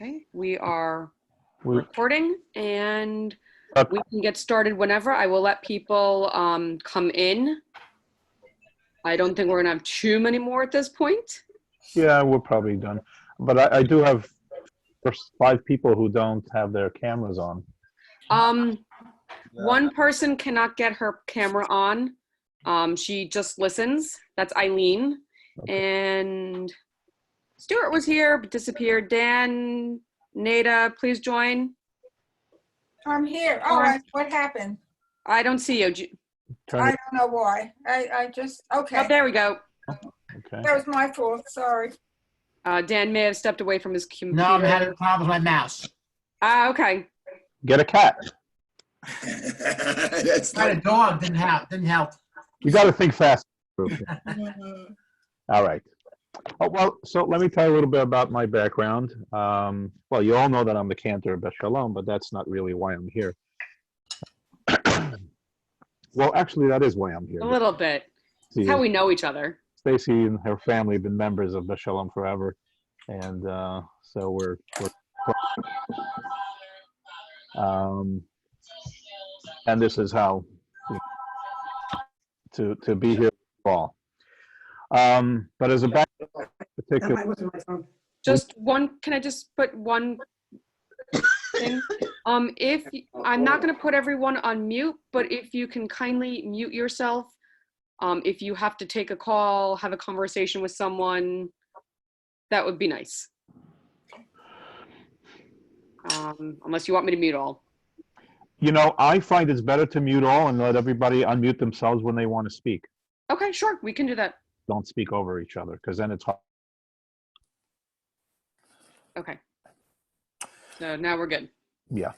Okay, we are We- recording and Uh, we can get started whenever. I will let people come in. I don't think we're gonna have too many more at this point. Yeah, we're probably done. But I do have first 5 people who don't have their cameras on. One person cannot get her camera on. She just listens. That's Eileen. Okay. And Stuart was here but disappeared. Dan, Nada, please join. I'm here. Oh, what happened? I don't see you. Turn I it. don't know why. I just, Oh, okay. there we go. Okay. That was my fault. Sorry. Dan may have stepped away from his computer. No, I'm having problems with my mouse. Okay. Get a cat. That's Got a not, dog, didn't help. You got to think fast. Mhm. All right. Oh, well, so let me tell you a little bit about my background. Well, you all know that I'm the Cantor of Beth Sholom, but that's not really why I'm here. Well, actually, that is why I'm here. A little bit. It's how we know each other. Stacy and her family have been members of Beth Sholom forever, and so we're and this is how to be here all. But as a back particular, Just one, can I just put one thing? If I'm not going to put everyone on mute, but if you can kindly mute yourself, if you have to take a call, have a conversation with someone, that would be nice. Unless you want me to mute all. you know, I find it's better to mute all and let everybody unmute themselves when they want to speak. Okay, sure, we can do that. Don't speak over each other, because then it's hard. Okay. So now we're good. Yeah.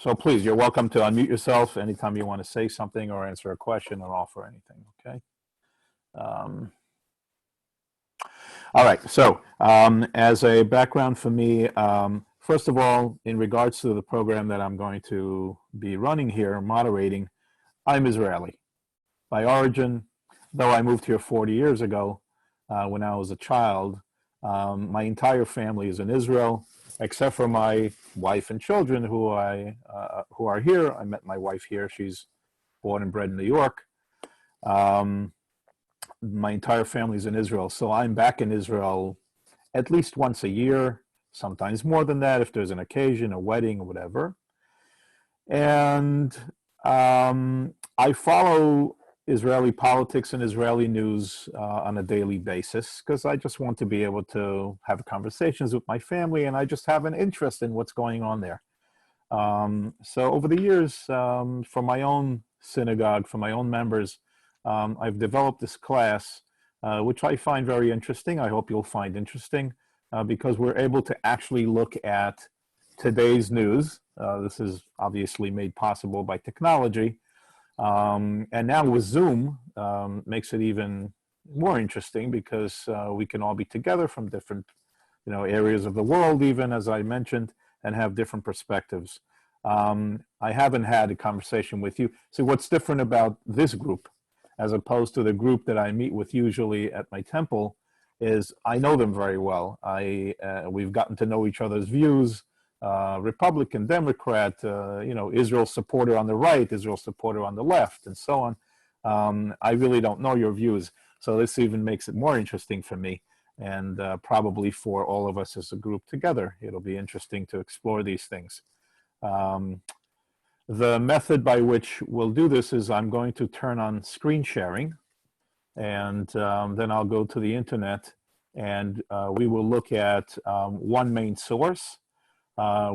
So please, you're welcome to unmute yourself anytime you want to say something or answer a question or offer anything, okay? All right, so as a background for me, first of all, in regards to the program that I'm going to be running here, moderating, I'm Israeli by origin, though I moved here 40 years ago when I was a child. My entire family is in Israel, except for my wife and children who are here. I met my wife here. She's born and bred in New York. My entire family's in Israel, so I'm back in Israel at least once a year, sometimes more than that if there's an occasion, a wedding, or whatever. And I follow Israeli politics and Israeli news on a daily basis because I just want to be able to have conversations with my family, and I just have an interest in what's going on there. So over the years, for my own synagogue, for my own members, I've developed this class, which I find very interesting. I hope you'll find interesting because we're able to actually look at today's news. This is obviously made possible by technology. And now with Zoom, makes it even more interesting because we can all be together from different areas of the world, even as I mentioned, and have different perspectives. I haven't had a conversation with you. So what's different about this group as opposed to the group that I meet with usually at my temple is I know them very well. We've gotten to know each other's views, Republican, Democrat, Israel supporter on the right, Israel supporter on the left, and so on. I really don't know your views. So this even makes it more interesting for me and probably for all of us as a group together. It'll be interesting to explore these things. The method by which we'll do this is I'm going to turn on screen sharing, and then I'll go to the internet, and we will look at one main source,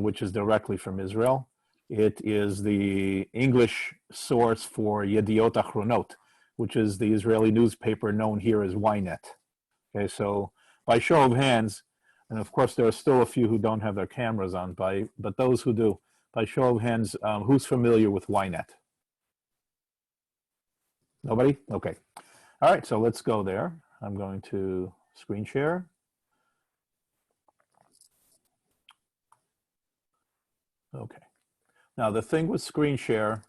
which is directly from Israel. It is the English source for Yediot Achronot, which is the Israeli newspaper known here as Ynet. Okay, so by show of hands, and of course there are still a few who don't have their cameras on, but those who do, by show of hands, who's familiar with Ynet? Nobody? Okay. All right, so let's go there. I'm going to screen share. Okay. Now the thing with screen share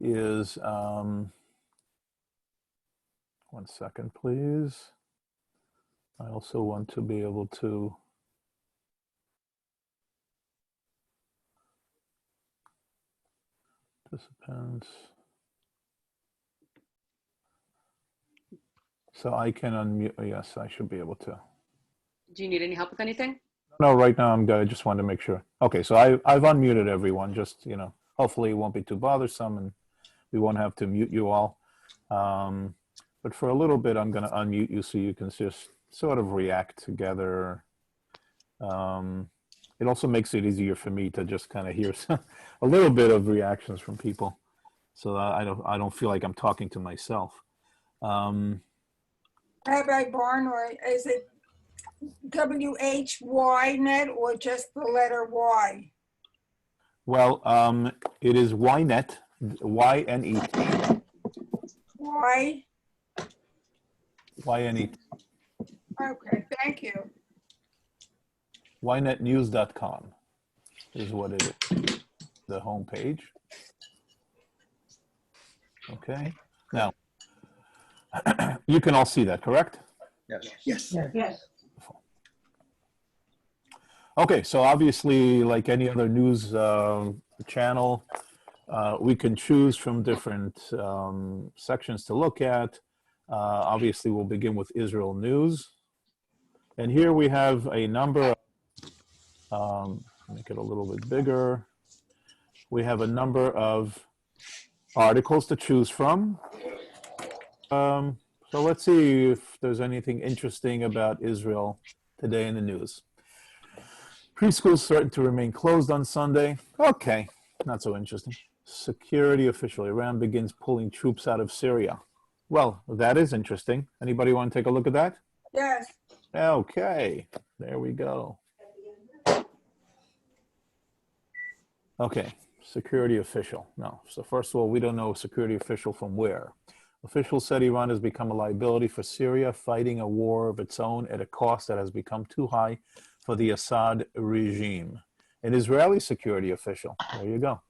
is, 1 second, please. I also want to be able to Participants. So I can unmute. Yes, I should be able to. Do you need any help with anything? No, right now I'm good. I just wanted to make sure. Okay, so I've unmuted everyone. Just, hopefully it won't be too bothersome and we won't have to mute you all. But for a little bit, I'm going to unmute you so you can just sort of react together. It also makes it easier for me to just kind of hear a little bit of reactions from people, so I don't feel like I'm talking to myself. Rabbi Barnoy, is it WHY net or just the letter Y? Well, it is YNET, YNET. Y? YNET. Okay, thank you. YNETnews.com is what it is, the homepage. Okay, now, you can all see that, correct? Yes. Yes. Okay, so obviously, like any other news channel, we can choose from different sections to look at. Obviously, we'll begin with Israel news. And here we have a number of, make it a little bit bigger. We have a number of articles to choose from. So let's see if there's anything interesting about Israel today in the news. Preschools threatened to remain closed on Sunday. Okay, not so interesting. Security official, Iran begins pulling troops out of Syria. Well, that is interesting. Anybody want to take a look at that? Yes. Okay, there we go. Okay, security official. No, so first of all, we don't know security official from where. Officials said Iran has become a liability for Syria, fighting a war of its own at a cost that has become too high for the Assad regime. An Israeli security official. There you go.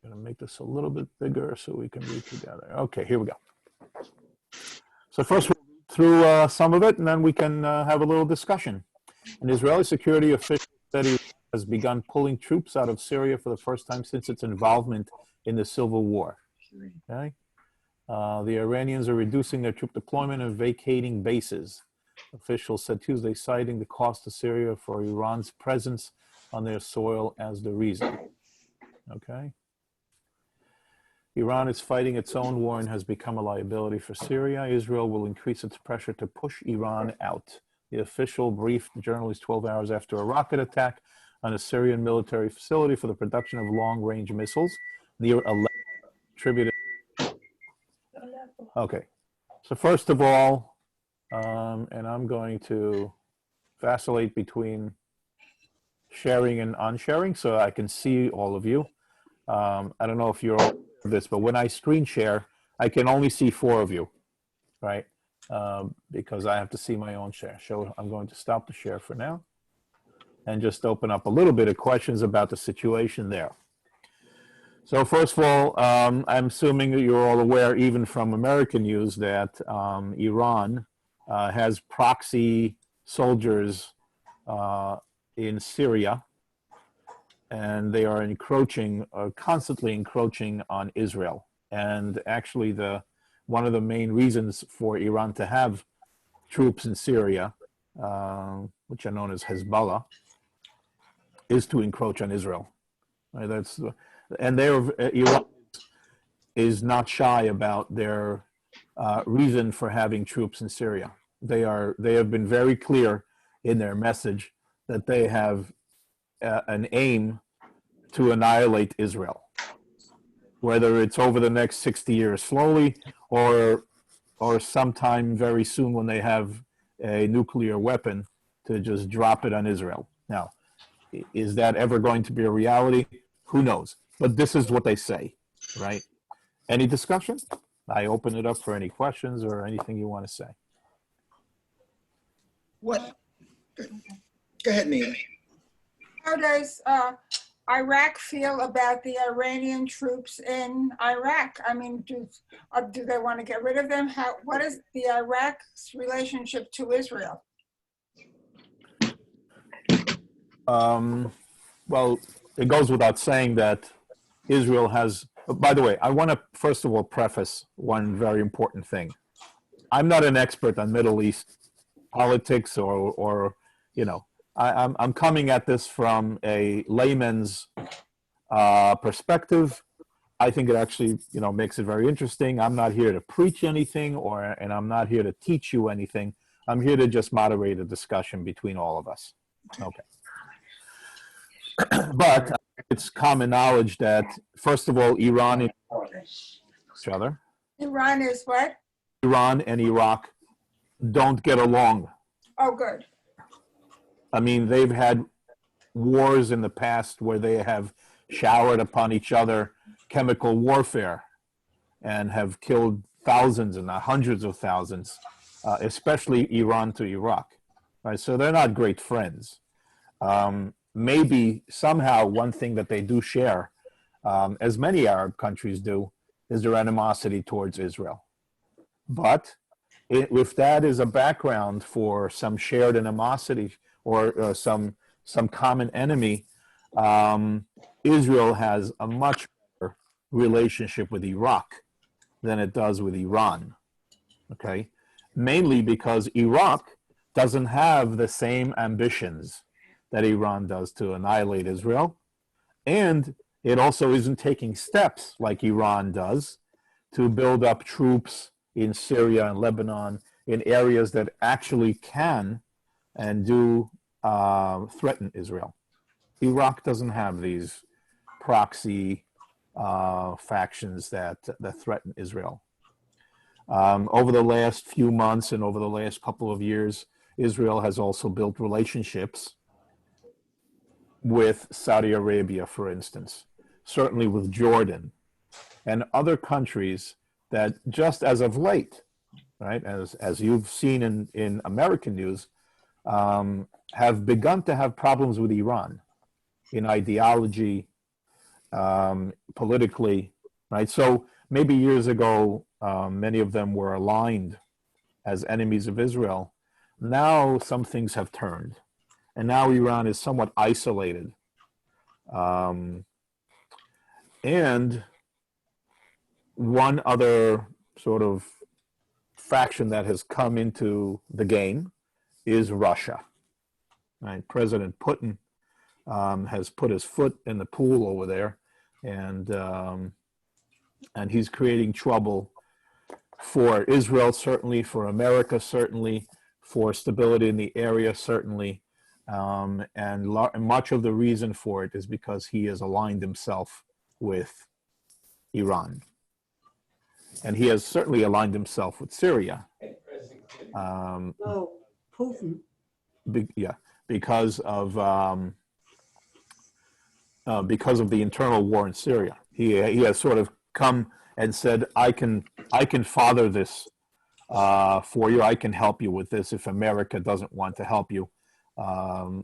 I'm going to make this a little bit bigger so we can read together. Okay, here we go. So first we'll read through some of it, and then we can have a little discussion. An Israeli security official said he has begun pulling troops out of Syria for the first time since its involvement in the civil war. Okay. The Iranians are reducing their troop deployment and vacating bases. Officials said Tuesday, citing the cost to Syria for Iran's presence on their soil as the reason. Okay. Iran is fighting its own war and has become a liability for Syria. Israel will increase its pressure to push Iran out. The official briefed journalists 12 hours after a rocket attack on a Syrian military facility for the production of long-range missiles. Near 11 attributed. Okay, so first of all, and I'm going to vacillate between sharing and unsharing so I can see all of you. I don't know if you're aware of this, but when I screen share, I can only see 4 of you, right? Because I have to see my own share. So I'm going to stop the share for now and just open up a little bit of questions about the situation there. So first of all, I'm assuming that you're all aware, even from American news, that Iran has proxy soldiers in Syria, and they are encroaching, constantly encroaching on Israel. And actually, one of the main reasons for Iran to have troops in Syria, which are known as Hezbollah, is to encroach on Israel. Right? And Iran is not shy about their reason for having troops in Syria. They have been very clear in their message that they have an aim to annihilate Israel, whether it's over the next 60 years slowly or sometime very soon when they have a nuclear weapon to just drop it on Israel. Now, is that ever going to be a reality? Who knows? But this is what they say, right? Any discussion? I open it up for any questions or anything you want to say. What? Go ahead, Mia. How does Iraq feel about the Iranian troops in Iraq? I mean, do they want to get rid of them? What is the Iraq's relationship to Israel? Well, it goes without saying that Israel has, by the way, I want to first of all preface one very important thing. I'm not an expert on Middle East politics or you know, I'm coming at this from a layman's perspective. I think it actually, you know, makes it very interesting. I'm not here to preach anything and I'm not here to teach you anything. I'm here to just moderate a discussion between all of us. Okay. But it's common knowledge that, first of all, Iran and each other. Iran is what? Iran and Iraq don't get along. Oh, good. I mean, they've had wars in the past where they have showered upon each other chemical warfare and have killed thousands and hundreds of thousands, especially Iran to Iraq. Right? So they're not great friends. Maybe somehow one thing that they do share, as many Arab countries do, is their animosity towards Israel. But if that is a background for some shared animosity or some common enemy, Israel has a much better relationship with Iraq than it does with Iran, okay? Mainly because Iraq doesn't have the same ambitions that Iran does to annihilate Israel, and it also isn't taking steps like Iran does to build up troops in Syria and Lebanon in areas that actually can and do threaten Israel. Iraq doesn't have these proxy factions that threaten Israel. Over the last few months and over the last couple of years, Israel has also built relationships with Saudi Arabia, for instance, certainly with Jordan and other countries that just as of late, right, as you've seen in American news, have begun to have problems with Iran in ideology, politically, right? So maybe years ago, many of them were aligned as enemies of Israel. Now some things have turned, and now Iran is somewhat isolated. And one other sort of faction that has come into the game is Russia. Right? President Putin has put his foot in the pool over there, and he's creating trouble for Israel, certainly, for America, certainly, for stability in the area, certainly. And much of the reason for it is because he has aligned himself with Iran. And he has certainly aligned himself with Syria. Putin. Because of the internal war in Syria. He has sort of come and said, I can father this for you. I can help you with this if America doesn't want to help you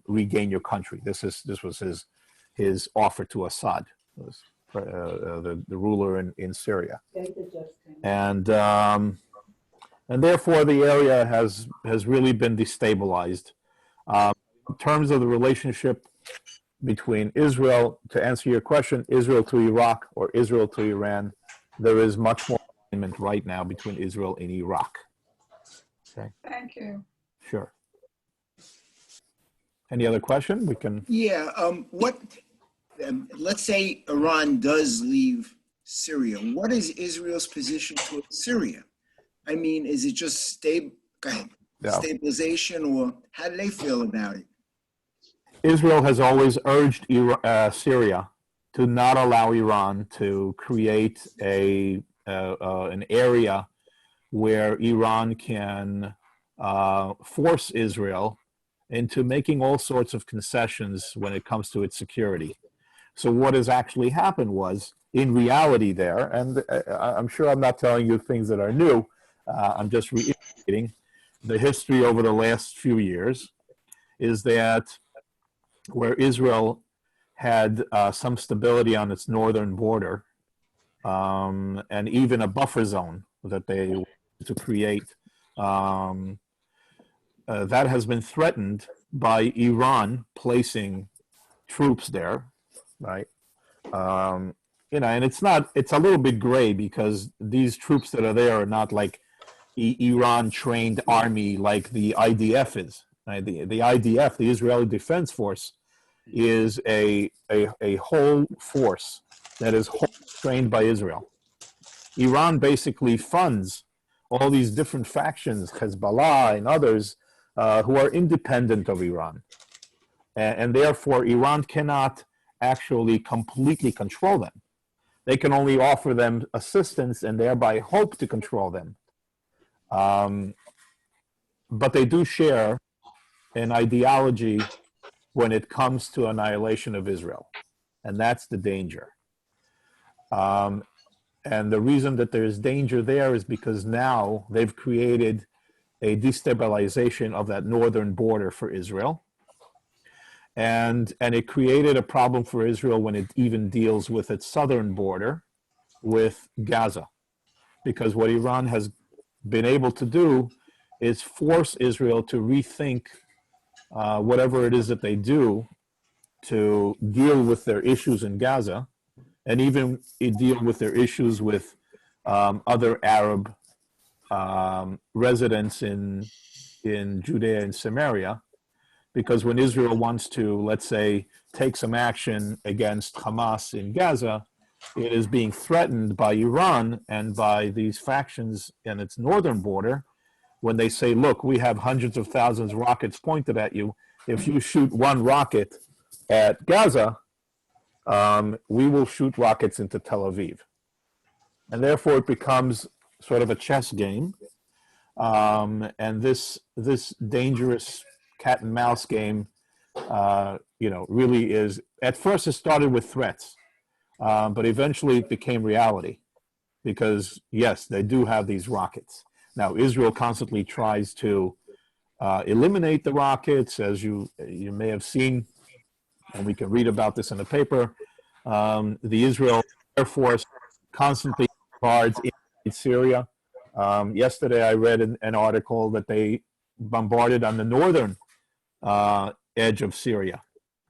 regain your country. This was his offer to Assad, the ruler in Syria, and therefore the area has really been destabilized. In terms of the relationship between Israel, to answer your question, Israel to Iraq or Israel to Iran, there is much more alignment right now between Israel and Iraq. Okay. Thank you. Sure. Any other question? We can. Yeah. Let's say Iran does leave Syria. What is Israel's position towards Syria? I mean, is it just stabilization, or how do they feel about it? Israel has always urged Syria to not allow Iran to create an area where Iran can force Israel into making all sorts of concessions when it comes to its security. So what has actually happened was, in reality there, and I'm sure I'm not telling you things that are new, I'm just reiterating the history over the last few years, is that where Israel had some stability on its northern border, and even a buffer zone that they wanted to create, that has been threatened by Iran placing troops there, right? and it's a little bit gray because these troops that are there are not like Iran trained army like the IDF is. Right? The IDF, the Israeli Defense Force, is a whole force that is trained by Israel. Iran basically funds all these different factions, Hezbollah and others, who are independent of Iran. And therefore, Iran cannot actually completely control them. They can only offer them assistance and thereby hope to control them. But they do share an ideology when it comes to annihilation of Israel. And that's the danger. And the reason that there's danger there is because now they've created a destabilization of that northern border for Israel. And it created a problem for Israel when it even deals with its southern border with Gaza. Because what Iran has been able to do is force Israel to rethink whatever it is that they do to deal with their issues in Gaza, and even deal with their issues with other Arab residents in Judea and Samaria. Because when Israel wants to, let's say, take some action against Hamas in Gaza, it is being threatened by Iran and by these factions in its northern border when they say, look, we have hundreds of thousands of rockets pointed at you. If you shoot one rocket at Gaza, we will shoot rockets into Tel Aviv. And therefore it becomes sort of a chess game. And this dangerous cat and mouse game, really is, at first it started with threats, but eventually it became reality because yes, they do have these rockets. Now, Israel constantly tries to eliminate the rockets, as you may have seen, and we can read about this in the paper. The Israel Air Force constantly bombards in Syria. Yesterday, I read an article that they bombarded on the northern edge of Syria.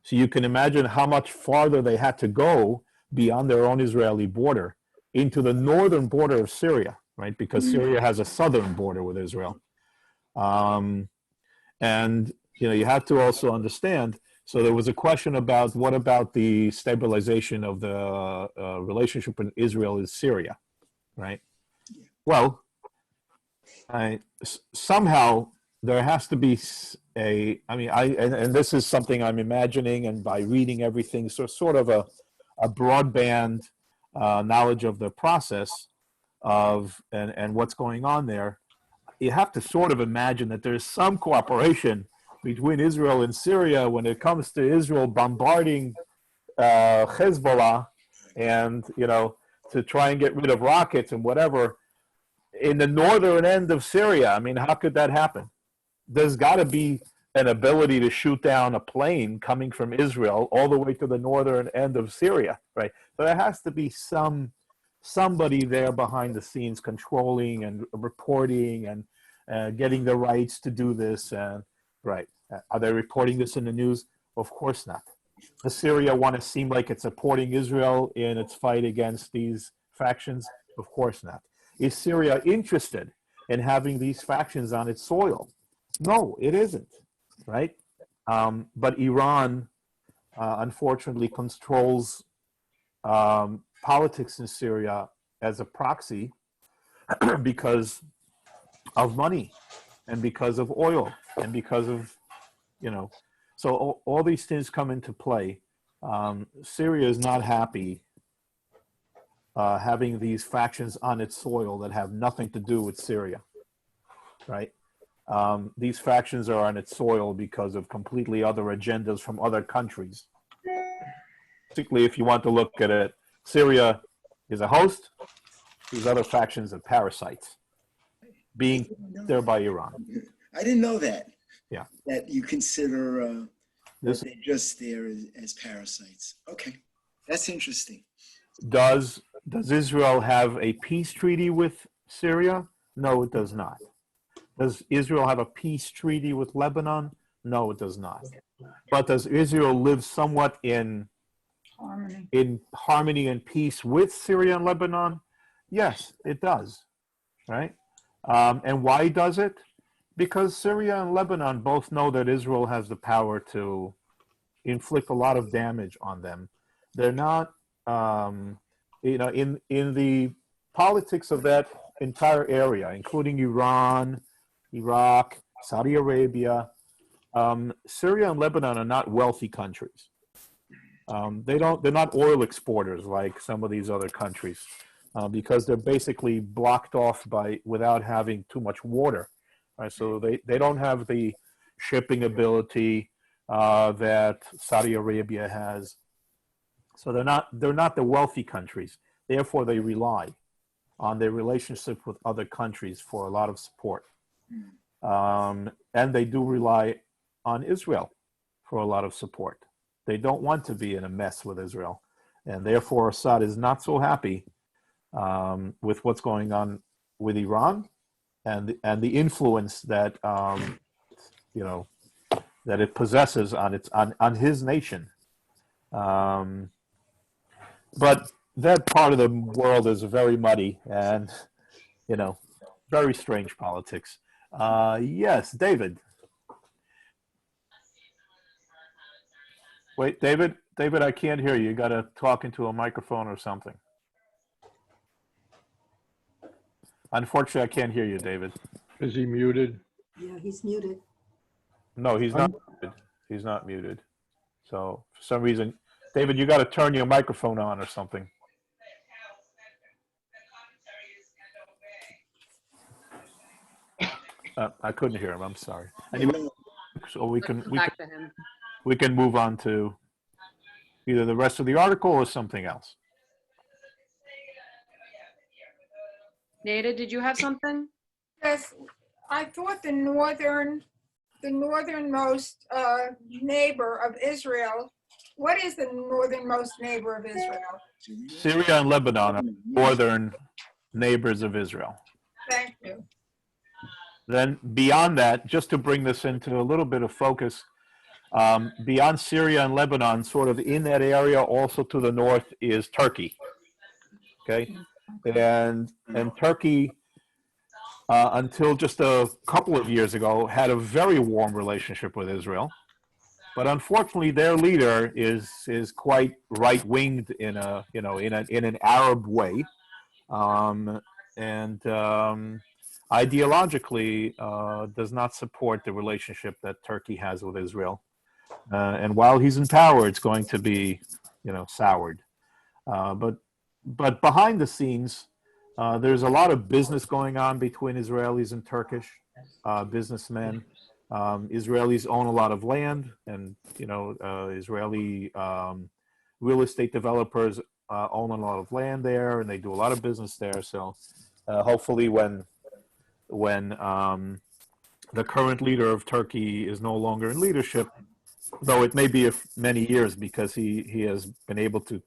So you can imagine how much farther they had to go beyond their own Israeli border into the northern border of Syria, right? Because Syria has a southern border with Israel. And, you have to also understand, so there was a question about what about the stabilization of the relationship in Israel and Syria, right? Well, somehow there has to be and this is something I'm imagining and by reading everything, so sort of a broadband knowledge of the process of and what's going on there. You have to sort of imagine that there's some cooperation between Israel and Syria when it comes to Israel bombarding Hezbollah and, to try and get rid of rockets and whatever in the northern end of Syria. I mean, how could that happen? There's got to be an ability to shoot down a plane coming from Israel all the way to the northern end of Syria, right? So there has to be somebody there behind the scenes controlling and reporting and getting the rights to do this. Right. Are they reporting this in the news? Of course not. Does Syria want to seem like it's supporting Israel in its fight against these factions? Of course not. Is Syria interested in having these factions on its soil? No, it isn't, right? But Iran, unfortunately, controls politics in Syria as a proxy because of money and because of oil and because of, so all these things come into play. Syria is not happy having these factions on its soil that have nothing to do with Syria, right? These factions are on its soil because of completely other agendas from other countries. Particularly if you want to look at it, Syria is a host. These other factions are parasites being there by Iran. I didn't know that. Yeah. That you consider This they're just there as parasites. Okay. That's interesting. does Israel have a peace treaty with Syria? No, it does not. Does Israel have a peace treaty with Lebanon? No, it does not. But does Israel live somewhat in Harmony. and peace with Syria and Lebanon? Yes, it does, right? And why does it? Because Syria and Lebanon both know that Israel has the power to inflict a lot of damage on them. They're not, in the politics of that entire area, including Iran, Iraq, Saudi Arabia, Syria and Lebanon are not wealthy countries. They're not oil exporters like some of these other countries, because they're basically blocked off without having too much water. Right? So they don't have the shipping ability that Saudi Arabia has. So they're not the wealthy countries. Therefore, they rely on their relationship with other countries for a lot of support. And they do rely on Israel for a lot of support. They don't want to be in a mess with Israel. And therefore, Assad is not so happy with what's going on with Iran and the influence that, that it possesses on his nation. But that part of the world is very muddy and, very strange politics. Yes, David. Wait, David, I can't hear you. You got to talk into a microphone or something. Unfortunately, I can't hear you, David. Is he muted? Yeah, he's muted. No, he's not muted. He's not muted. So for some reason, David, you got to turn your microphone on or something. I couldn't hear him. I'm sorry. Anyway, so we can move on to either the rest of the article or something else. Nada, did you have something? Yes, I thought the northernmost neighbor of Israel. What is the northernmost neighbor of Israel? Syria and Lebanon are northern neighbors of Israel. Thank you. Then beyond that, just to bring this into a little bit of focus, beyond Syria and Lebanon, sort of in that area, also to the north, is Turkey. Okay, and Turkey, until just a couple of years ago, had a very warm relationship with Israel, but unfortunately, their leader is quite right-winged in an Arab way, and ideologically does not support the relationship that Turkey has with Israel. And while he's in power, it's going to be, soured. But behind the scenes, there's a lot of business going on between Israelis and Turkish businessmen. Israelis own a lot of land, and Israeli real estate developers own a lot of land there, and they do a lot of business there. So hopefully, when the current leader of Turkey is no longer in leadership, though it may be many years because he has been able to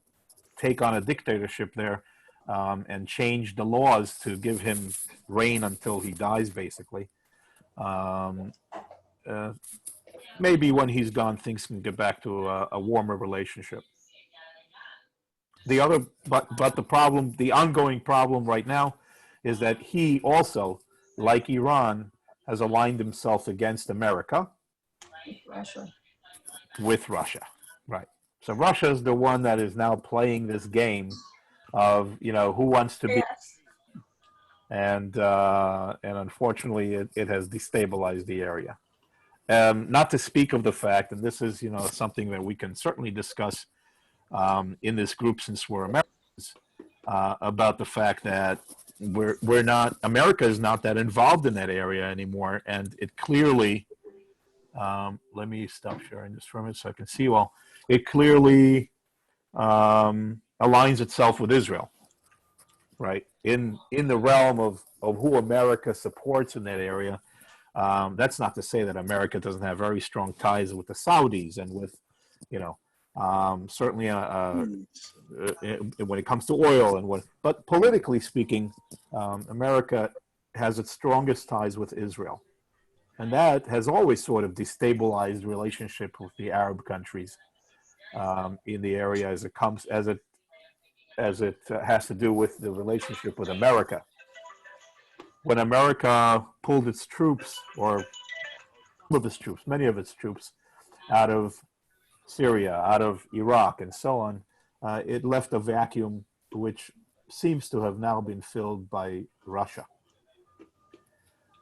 take on a dictatorship there and change the laws to give him reign until he dies, basically. Maybe when he's gone, things can get back to a warmer relationship. But the ongoing problem right now is that he also, like Iran, has aligned himself against America. With Russia, right. So Russia is the one that is now playing this game of, who wants to be. Yes. And unfortunately, it has destabilized the area. Not to speak of the fact, and this is, something that we can certainly discuss in this group since we're Americans, about the fact that America is not that involved in that area anymore, and it clearly, let me stop sharing this for a minute so I can see you all. It clearly aligns itself with Israel, right? In the realm of who America supports in that area. That's not to say that America doesn't have very strong ties with the Saudis and with, certainly when it comes to oil but politically speaking, America has its strongest ties with Israel. And that has always sort of destabilized relationship with the Arab countries. in the area as it comes as it has to do with the relationship with America. When America pulled its troops, or some of its troops, many of its troops, out of Syria, out of Iraq, and so on, it left a vacuum which seems to have now been filled by Russia.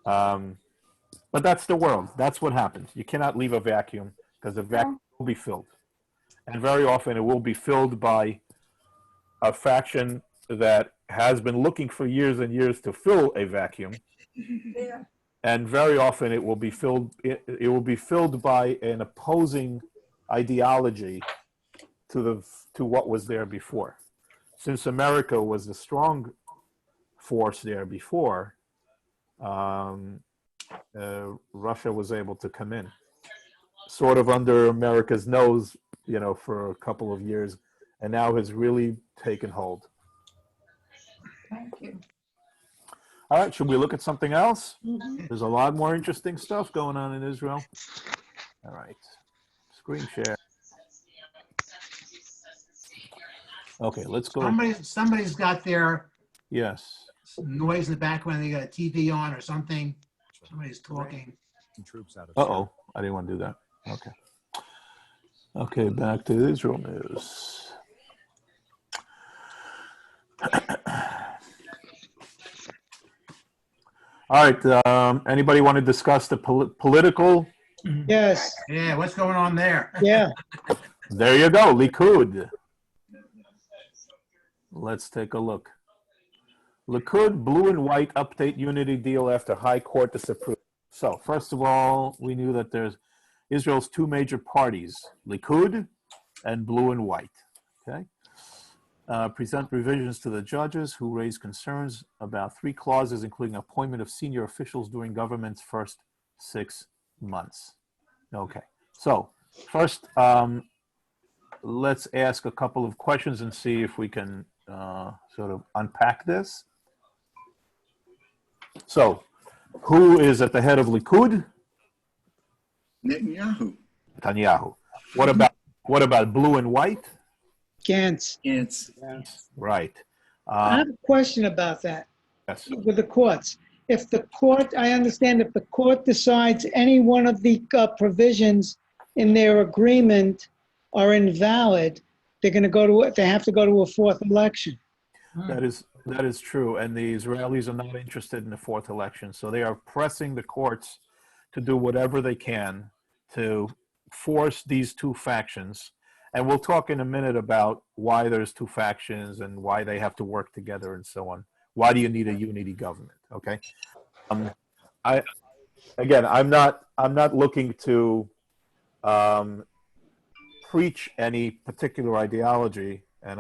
But that's the world. That's what happens. You cannot leave a vacuum because the vacuum will be filled. And very often it will be filled by a faction that has been looking for years and years to fill a vacuum. Yeah. And very often it will be filled by an opposing ideology to what was there before. Since America was the strong force there before, Russia was able to come in, sort of under America's nose, for a couple of years, and now has really taken hold. Thank you. All right, should we look at something else? There's a lot more interesting stuff going on in Israel. All right, screen share. Okay, let's go. Somebody's got their Yes. noise in the background. They got a TV on or something. Somebody's talking. Uh-oh, I didn't want to do that. Okay. Okay, back to Israel news. All right, anybody want to discuss the political? Yes, Yeah, what's going on there? yeah. There you go, Likud. Let's take a look. Likud blue and white update unity deal after High Court disapproval. So first of all, we knew that there's Israel's two major parties, Likud and blue and white. Okay. Present revisions to the judges who raised concerns about three clauses, including appointment of senior officials during government's first 6 months. Okay. So first, let's ask a couple of questions and see if we can sort of unpack this. So, who is at the head of Likud? Netanyahu. Netanyahu. What about blue and white? Gantz. It's Right. I have a question about that Yes. with the courts. If the court, I understand if the court decides any one of the provisions in their agreement are invalid, they have to go to a fourth election. That is true, and the Israelis are not interested in the fourth election, so they are pressing the courts to do whatever they can to force these two factions. And we'll talk in a minute about why there's two factions and why they have to work together and so on. Why do you need a unity government? Okay. I'm not looking to preach any particular ideology, and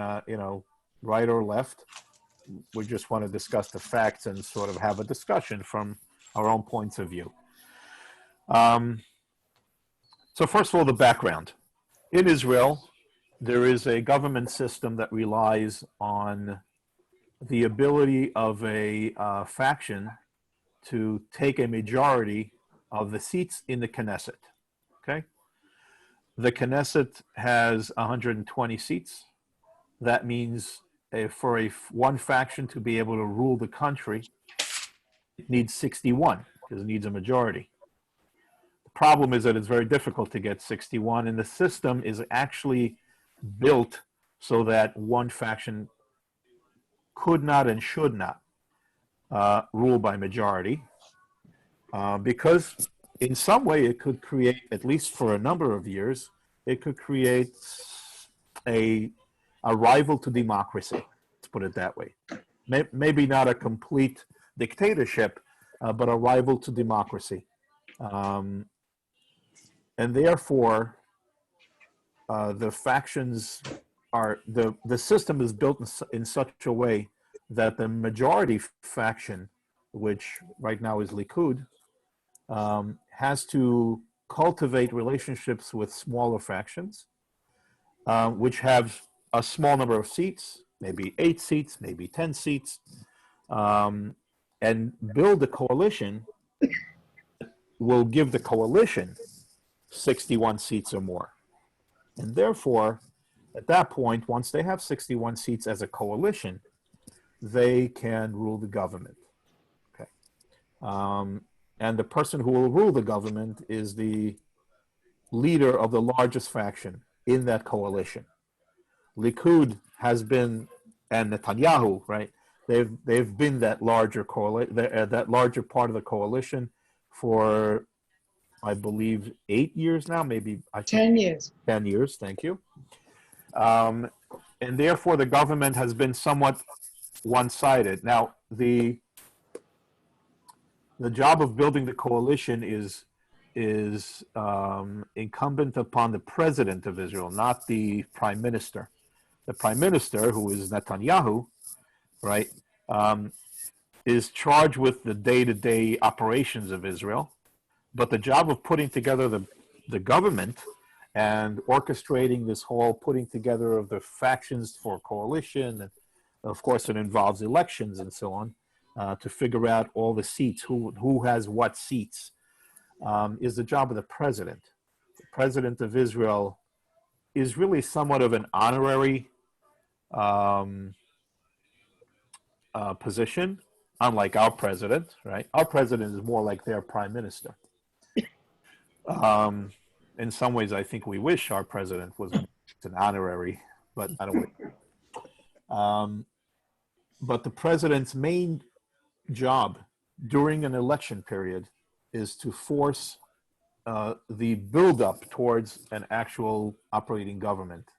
right or left. We just want to discuss the facts and sort of have a discussion from our own points of view. So first of all, the background. In Israel, there is a government system that relies on the ability of a faction to take a majority of the seats in the Knesset. Okay? The Knesset has 120 seats. That means for one faction to be able to rule the country, it needs 61 because it needs a majority. The problem is that it's very difficult to get 61, and the system is actually built so that one faction could not and should not rule by majority, because in some way it could create, at least for a number of years, it could create a rival to democracy, let's put it that way. Maybe not a complete dictatorship, but a rival to democracy. And therefore, the factions the system is built in such a way that the majority faction, which right now is Likud, has to cultivate relationships with smaller factions, which have a small number of seats, maybe 8 seats, maybe 10 seats, and build a coalition that will give the coalition 61 seats or more. And therefore, at that point, once they have 61 seats as a coalition, they can rule the government. Okay. And the person who will rule the government is the leader of the largest faction in that coalition. Likud has been, and Netanyahu, right? They've been that larger that larger part of the coalition for, I believe, 8 years now, maybe 10 years. 10 years. Thank you. And therefore, the government has been somewhat one-sided. Now, the job of building the coalition is incumbent upon the president of Israel, not the prime minister. The prime minister, who is Netanyahu, right, is charged with the day-to-day operations of Israel. But the job of putting together the government and orchestrating this whole putting together of the factions for coalition, and of course it involves elections and so on, to figure out all the seats, who has what seats, is the job of the president. The president of Israel is really somewhat of an honorary position, unlike our president, right? Our president is more like their prime minister. In some ways, I think we wish our president was an honorary, but I don't. But the president's main job during an election period is to force the buildup towards an actual operating government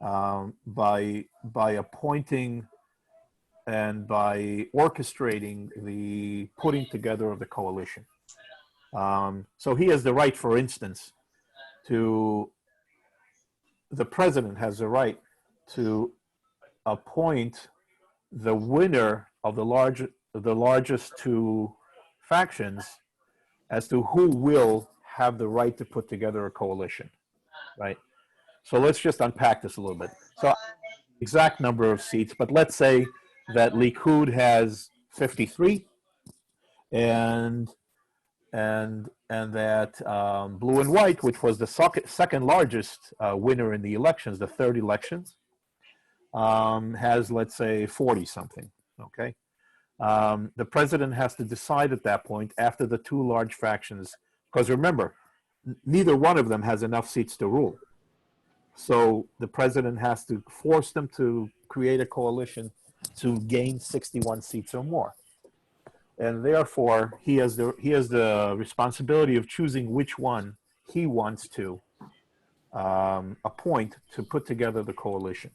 by appointing and by orchestrating the putting together of the coalition. So he has the right, for instance, the president has the right to appoint the winner of the largest two factions as to who will have the right to put together a coalition, right? So let's just unpack this a little bit. So exact number of seats, but let's say that Likud has 53 and that Blue and White, which was the second largest winner in the elections, the third elections, has, let's say, 40 something, okay? The president has to decide at that point after the two large factions, because remember, neither one of them has enough seats to rule. So the president has to force them to create a coalition to gain 61 seats or more. And therefore, he has the responsibility of choosing which one he wants to appoint to put together the coalition.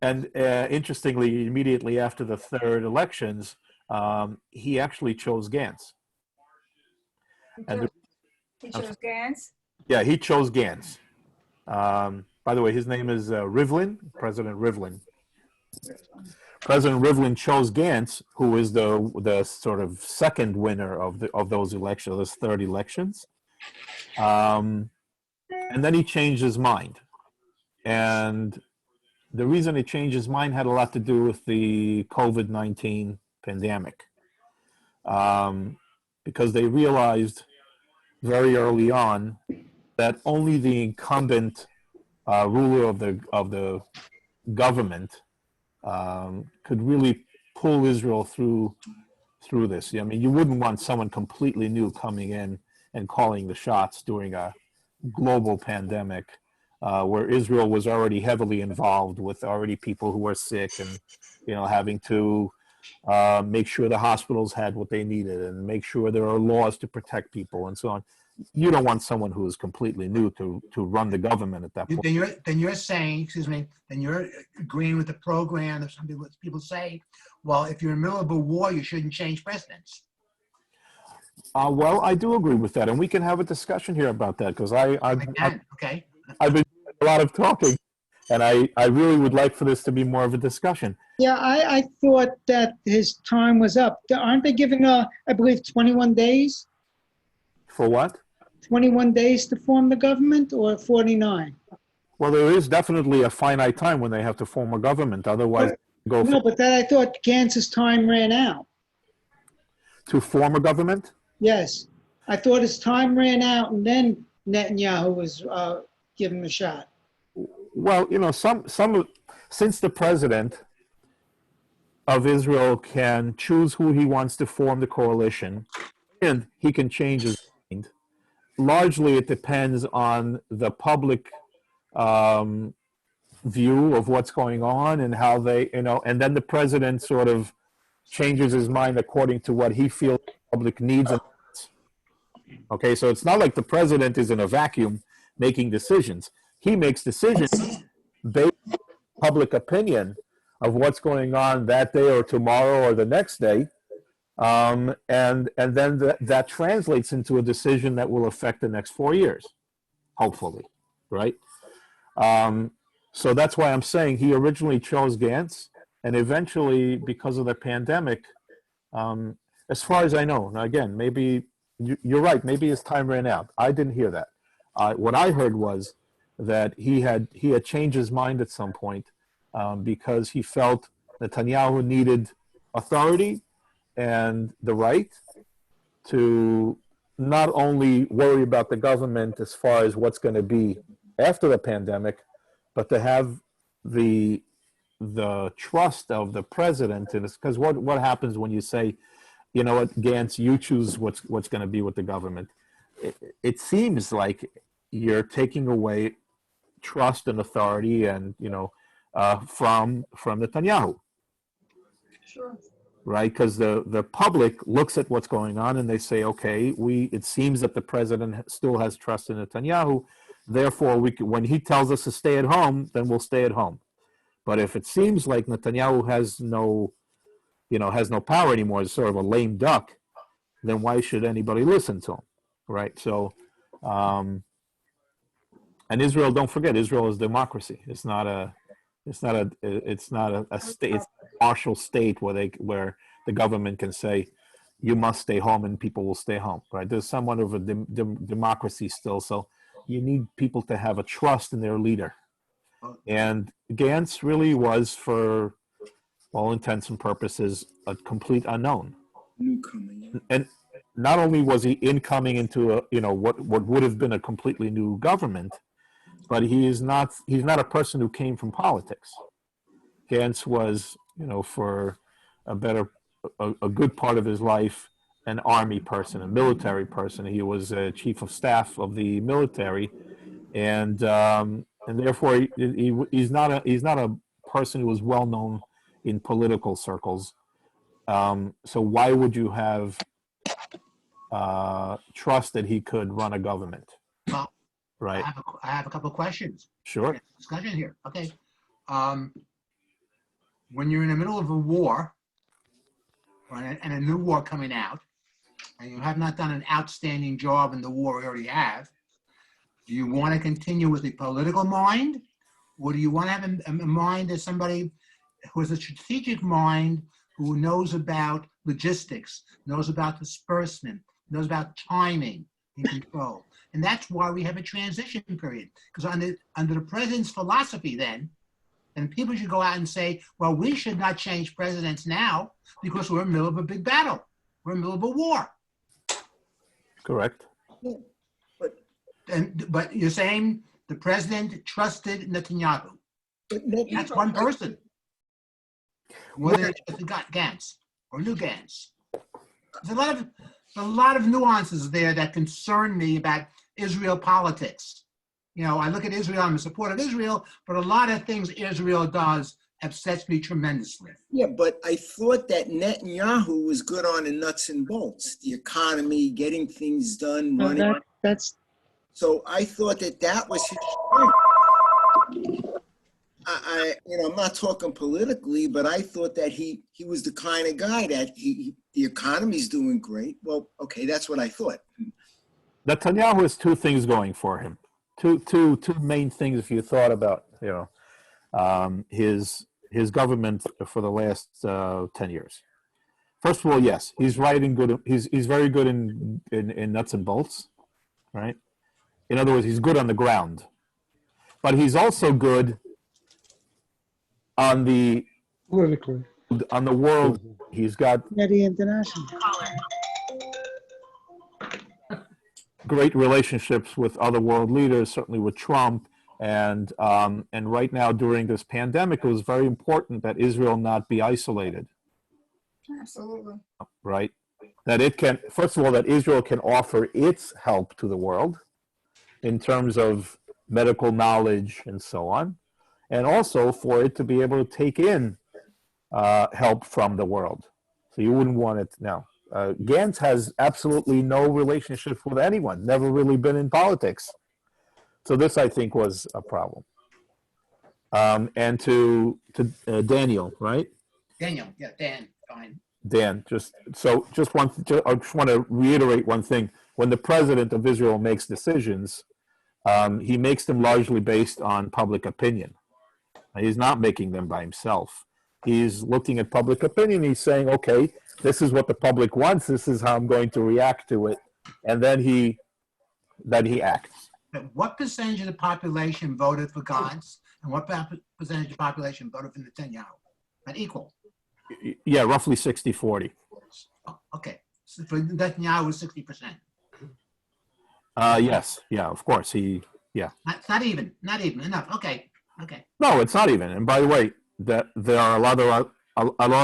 And interestingly, immediately after the third elections, he actually chose Gantz. He chose Gantz? Yeah, he chose Gantz. By the way, his name is Rivlin, President Rivlin. President Rivlin chose Gantz, who is the sort of second winner of those elections, those third elections. And then he changed his mind. And the reason he changed his mind had a lot to do with the COVID-19 pandemic. Because they realized very early on that only the incumbent ruler of the government could really pull Israel through this. I mean, you wouldn't want someone completely new coming in and calling the shots during a global pandemic where Israel was already heavily involved with already people who were sick and, having to make sure the hospitals had what they needed and make sure there are laws to protect people and so on. You don't want someone who is completely new to run the government at that point. Then you're saying, then you're agreeing with the program that some people say, well, if you're in the middle of a war, you shouldn't change presidents. Well, I do agree with that, and we can have a discussion here about that because I've been doing a lot of talking, and I really would like for this to be more of a discussion. Yeah, I thought that his time was up. Aren't they giving, I believe, 21 days? For what? 21 days to form the government, or 49? Well, there is definitely a finite time when they have to form a government. Otherwise, No, but that I thought Gantz's time ran out. To form a government? Yes. I thought his time ran out, and then Netanyahu was give him a shot. Well, since the president of Israel can choose who he wants to form the coalition, and he can change his mind. Largely, it depends on the public view of what's going on and how they, and then the president sort of changes his mind according to what he feels the public needs. Okay, so it's not like the president is in a vacuum making decisions. He makes decisions based on public opinion of what's going on that day or tomorrow or the next day. And then that translates into a decision that will affect the next 4 years, hopefully, right? So that's why I'm saying he originally chose Gantz, and eventually, because of the pandemic, as far as I know, now again, maybe you're right, maybe his time ran out. I didn't hear that. What I heard was that he had changed his mind at some point because he felt Netanyahu needed authority and the right to not only worry about the government as far as what's going to be after the pandemic, but to have the trust of the president. And it's because what happens when you say, you know what, Gantz, you choose what's going to be with the government. It seems like you're taking away trust and authority and from Netanyahu. Sure. Right, because the public looks at what's going on and they say, okay, it seems that the president still has trust in Netanyahu, therefore when he tells us to stay at home, then we'll stay at home. But if it seems like Netanyahu has no power anymore, is sort of a lame duck, then why should anybody listen to him, right? So, and Israel, don't forget, Israel is democracy. It's not a state. It's a partial state where the government can say you must stay home and people will stay home. Right? There's somewhat of a democracy still, so you need people to have a trust in their leader. And Gantz really was, for all intents and purposes, a complete unknown. Newcomer. And not only was he incoming into what would have been a completely new government, but he's not a person who came from politics. Gantz was, for a good part of his life, an army person, a military person. He was a chief of staff of the military, and therefore he's not a person who was well known in political circles. So why would you have trust that he could run a government? Well, right. I have a couple of questions. Sure. Discussion here. Okay. When you're in the middle of a war, and a new war coming out, and you have not done an outstanding job in the war we already have, do you want to continue with a political mind, or do you want to have a mind as somebody who has a strategic mind, who knows about logistics, knows about disbursement, knows about timing and control? And that's why we have a transition period. Because under the president's philosophy then people should go out and say, well, we should not change presidents now because we're in the middle of a big battle. We're in the middle of a war. Correct. Yeah, But you're saying the president trusted Netanyahu. That's one person. Whether it's Gantz or New Gantz. There's a lot of nuances there that concern me about Israel politics. I look at Israel, I'm in support of Israel, but a lot of things Israel does upsets me tremendously. Yeah, but I thought that Netanyahu was good on the nuts and bolts, the economy, getting things done, running. So I thought that was his strength. I'm not talking politically, but I thought that he was the kind of guy that the economy's doing great. Well, okay, that's what I thought. Netanyahu has two things going for him. Two main things if you thought about his government for the last 10 years. First of all, yes, he's writing good. He's very good in nuts and bolts, right? In other words, he's good on the ground, but he's also good on the world. He's got Netty International. great relationships with other world leaders, certainly with Trump. And right now during this pandemic, it was very important that Israel not be isolated, Absolutely. right? That it can, first of all, that Israel can offer its help to the world in terms of medical knowledge and so on, and also for it to be able to take in help from the world. So you wouldn't want it now. Gantz has absolutely no relationship with anyone, never really been in politics. So this, I think, was a problem. And to Daniel, right? Daniel, yeah, Dan, fine. Dan, I just want to reiterate one thing. When the president of Israel makes decisions, he makes them largely based on public opinion. He's not making them by himself. He's looking at public opinion. He's saying, okay, this is what the public wants. This is how I'm going to react to it. And then he acts. But what percentage of the population voted for Gantz, and what percentage of the population voted for Netanyahu? Not equal. Yeah, roughly 60-40. Oh, okay. So for Netanyahu, it was 60%. Yes, yeah, of course. Not even enough. Okay. No, it's not even. And by the way, there are a lot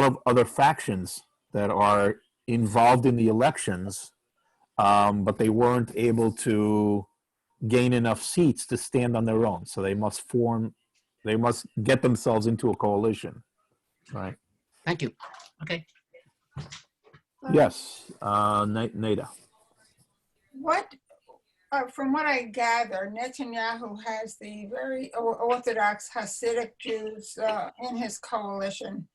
of other factions that are involved in the elections, but they weren't able to gain enough seats to stand on their own. So they must get themselves into a coalition, right? Thank you. Okay. Yes, Nada. From what I gather, Netanyahu has the very Orthodox Hasidic Jews in his coalition.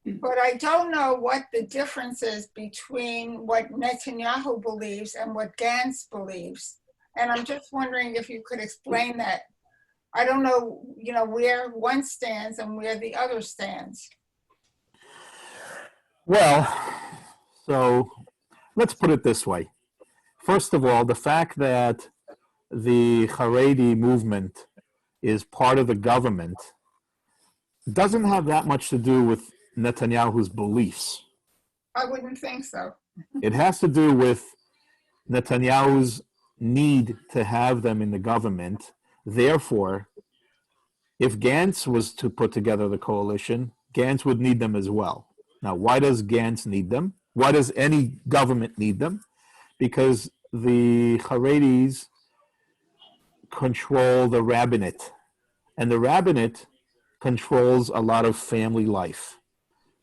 But I don't know what the difference is between what Netanyahu believes and what Gantz believes. And I'm just wondering if you could explain that. I don't know, where one stands and where the other stands. Well, so let's put it this way. First of all, the fact that the Haredi movement is part of the government doesn't have that much to do with Netanyahu's beliefs. I wouldn't think so. It has to do with Netanyahu's need to have them in the government. Therefore, if Gantz was to put together the coalition, Gantz would need them as well. Now, why does Gantz need them? Why does any government need them? Because the Haredis control the rabbinate, and the rabbinate controls a lot of family life.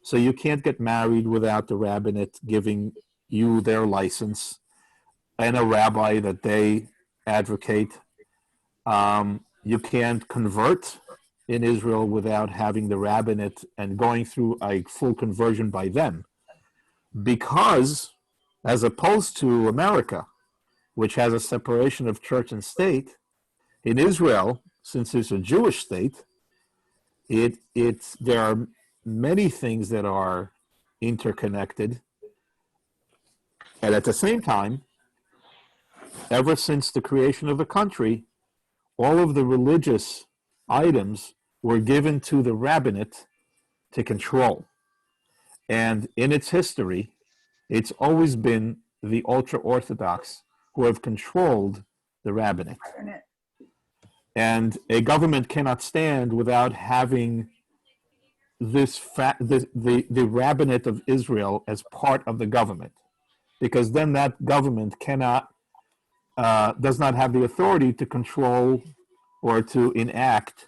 So you can't get married without the rabbinate giving you their license and a rabbi that they advocate. You can't convert in Israel without having the rabbinate and going through a full conversion by them. Because, as opposed to America, which has a separation of church and state, in Israel, since it's a Jewish state, there are many things that are interconnected. And at the same time, ever since the creation of the country, all of the religious items were given to the rabbinate to control. And in its history, it's always been the Ultra-Orthodox who have controlled the rabbinate. And a government cannot stand without having the rabbinate of Israel as part of the government, because then that government does not have the authority to control or to enact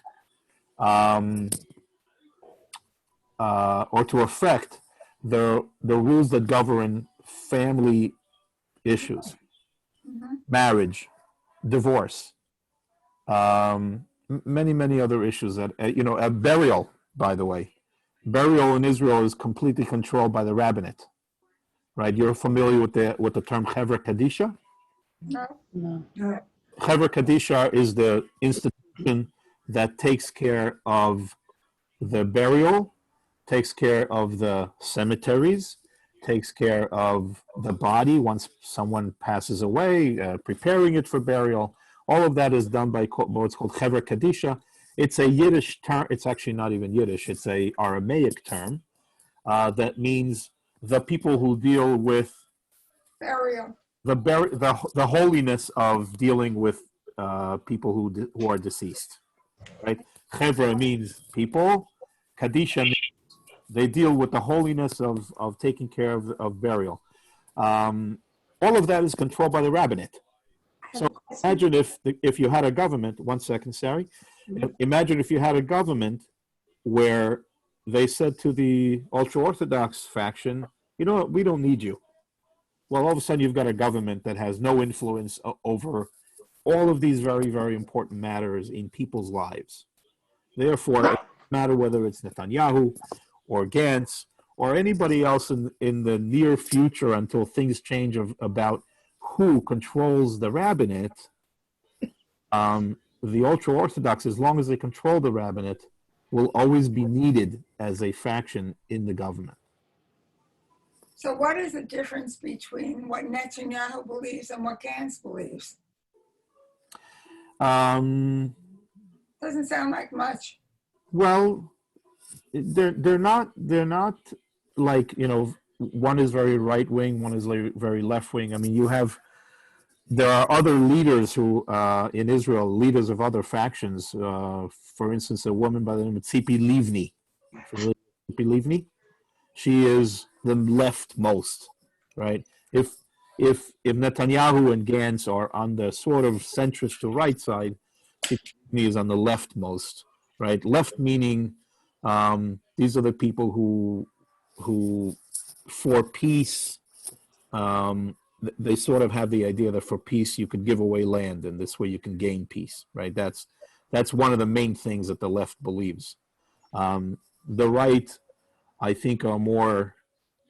or to affect the rules that govern family issues, marriage, divorce, many other issues that a burial. By the way, burial in Israel is completely controlled by the rabbinate, right? You're familiar with the term Hever Kadisha? No. Hever Kadisha is the institution that takes care of the burial, takes care of the cemeteries, takes care of the body once someone passes away, preparing it for burial. All of that is done by what's called Hever Kadisha. It's a Yiddish term. It's actually not even Yiddish. It's a Aramaic term that means the people who deal with Burial. the holiness of dealing with people who are deceased, right? Chevra means people. Kadisha means they deal with the holiness of taking care of burial. All of that is controlled by the rabbinate. So imagine if you had a government. 1 second, Sari. Imagine if you had a government where they said to the ultra-Orthodox faction, you know what, we don't need you. Well, all of a sudden you've got a government that has no influence over all of these very, very important matters in people's lives. Therefore, it doesn't matter whether it's Netanyahu or Gantz or anybody else in the near future until things change about who controls the rabbinate, the ultra-Orthodox, as long as they control the rabbinate, will always be needed as a faction in the government. So what is the difference between what Netanyahu believes and what Gantz believes? Doesn't sound like much. Well, they're not like, you know, one is very right wing, one is very left wing. I mean, there are other leaders who in Israel, leaders of other factions. For instance, a woman by the name of Tzipi Livni. Tzipi Livni, she is the leftmost, right? If Netanyahu and Gantz are on the sort of centrist to right side, Tzipi Livni is on the leftmost, right? Left meaning these are the people who for peace. They sort of have the idea that for peace you could give away land, and this way you can gain peace, right? That's one of the main things that the left believes. The right, I think, are more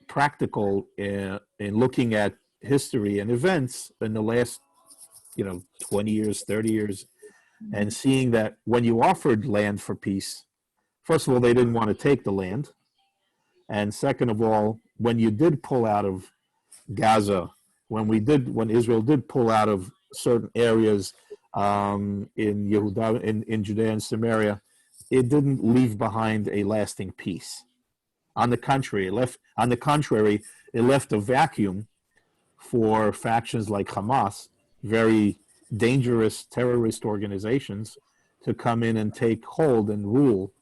practical in looking at history and events in the last, 20 years, 30 years, and seeing that when you offered land for peace, first of all, they didn't want to take the land, and second of all, when you did pull out of Gaza, when Israel did pull out of certain areas in Judea and Samaria, it didn't leave behind a lasting peace. On the contrary, it left a vacuum for factions like Hamas, very dangerous terrorist organizations, to come in and take hold and rule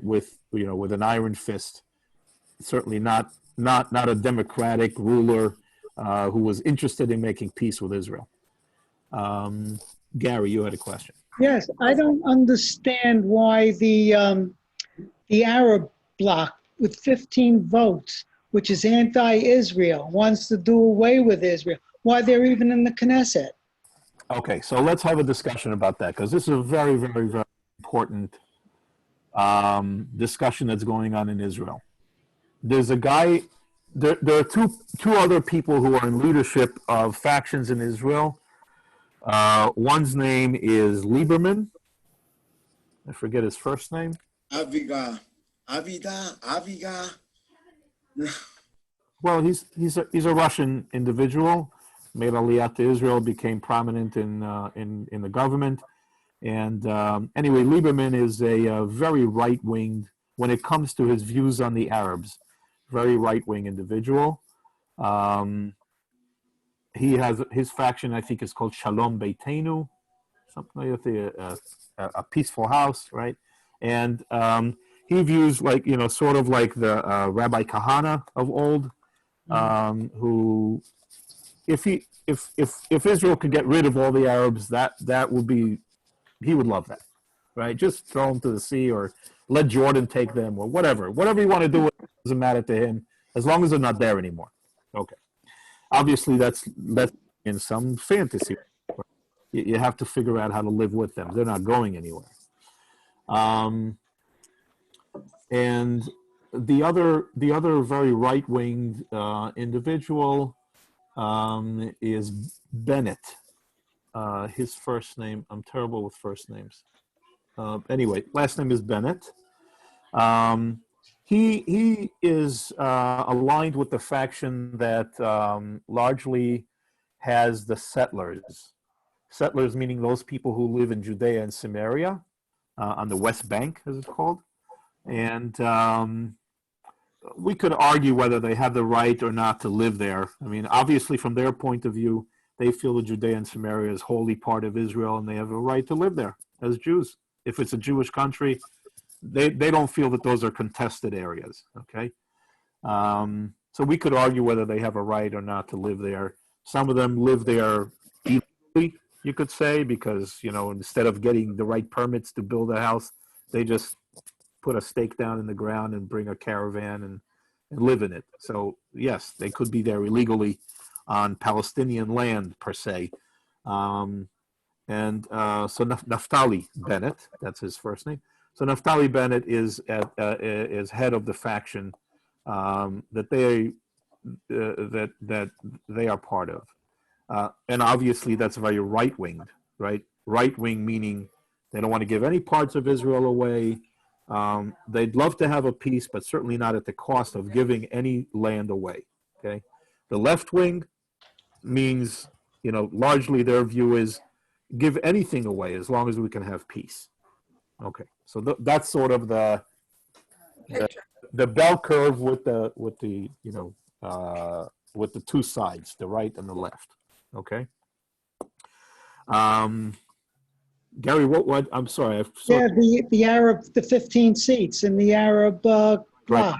with an iron fist. Certainly not a democratic ruler who was interested in making peace with Israel. Gary, you had a question. Yes, I don't understand why the Arab bloc with 15 votes, which is anti-Israel, wants to do away with Israel. Why they're even in the Knesset? Okay, so let's have a discussion about that, because this is a very, very, very important discussion that's going on in Israel. There's a guy. There are two other people who are in leadership of factions in Israel. One's name is Lieberman. I forget his first name. Avida. Well, he's a Russian individual. Made Aliyah to Israel, became prominent in the government, and anyway, Lieberman is a very right-winged when it comes to his views on the Arabs. Very right-wing individual. He has his faction, I think, is called Shalom Beitenu, something like that, a peaceful house, right? And he views sort of like the Rabbi Kahana of old, who, if Israel could get rid of all the Arabs, that would be, he would love that, right? Just throw them to the sea or let Jordan take them or whatever you want to do. Doesn't matter to him as long as they're not there anymore. Okay, obviously that's in some fantasy. You have to figure out how to live with them. They're not going anywhere. And the other very right-winged individual is Bennett. His first name, I'm terrible with first names. Anyway, last name is Bennett. He is aligned with the faction that largely has the settlers. Settlers meaning those people who live in Judea and Samaria, on the West Bank, as it's called. And we could argue whether they have the right or not to live there. I mean, obviously, from their point of view, they feel that Judea and Samaria is wholly part of Israel, and they have a right to live there as Jews. If it's a Jewish country, they don't feel that those are contested areas. Okay, so we could argue whether they have a right or not to live there. Some of them live there illegally, you could say, because instead of getting the right permits to build a house, they just put a stake down in the ground and bring a caravan and live in it. So yes, they could be there illegally on Palestinian land per se. So Naphtali Bennett, that's his first name. So Naphtali Bennett is head of the faction that they are part of, and obviously that's very right-winged, right? Right-wing meaning they don't want to give any parts of Israel away. They'd love to have a peace, but certainly not at the cost of giving any land away. Okay, the left wing means, largely their view is give anything away as long as we can have peace. Okay, so that's sort of the bell curve with the two sides, the right and the left. Okay. Gary, what? I'm sorry. The Arab, the 15 seats in the Arab bloc. Right.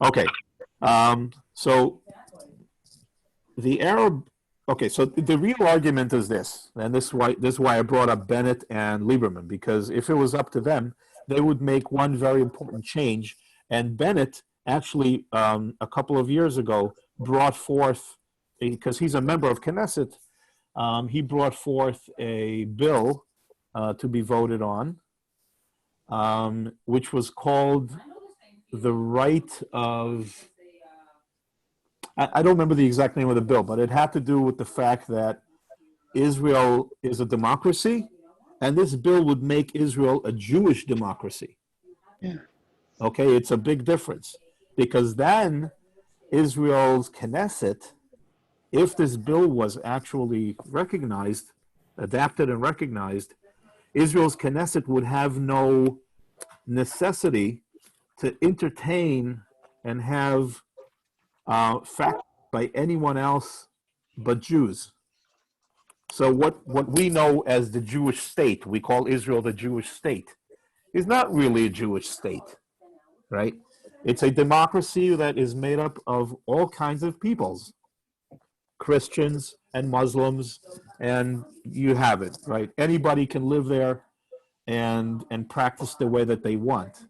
Okay. So the Arab. Okay. So the real argument is this, and this is why I brought up Bennett and Lieberman, because if it was up to them, they would make one very important change. And Bennett actually, a couple of years ago, brought forth, because he's a member of Knesset, he brought forth a bill to be voted on, which was called the right of, I don't remember the exact name of the bill, but it had to do with the fact that Israel is a democracy, and this bill would make Israel a Jewish democracy. Yeah. Okay, it's a big difference, because then Israel's Knesset, if this bill was actually recognized, adapted and recognized, Israel's Knesset would have no necessity to entertain and have facts by anyone else but Jews. So what we know as the Jewish state, we call Israel the Jewish state, is not really a Jewish state, right? It's a democracy that is made up of all kinds of peoples, Christians and Muslims, and you have it, right? Anybody can live there and practice the way that they want.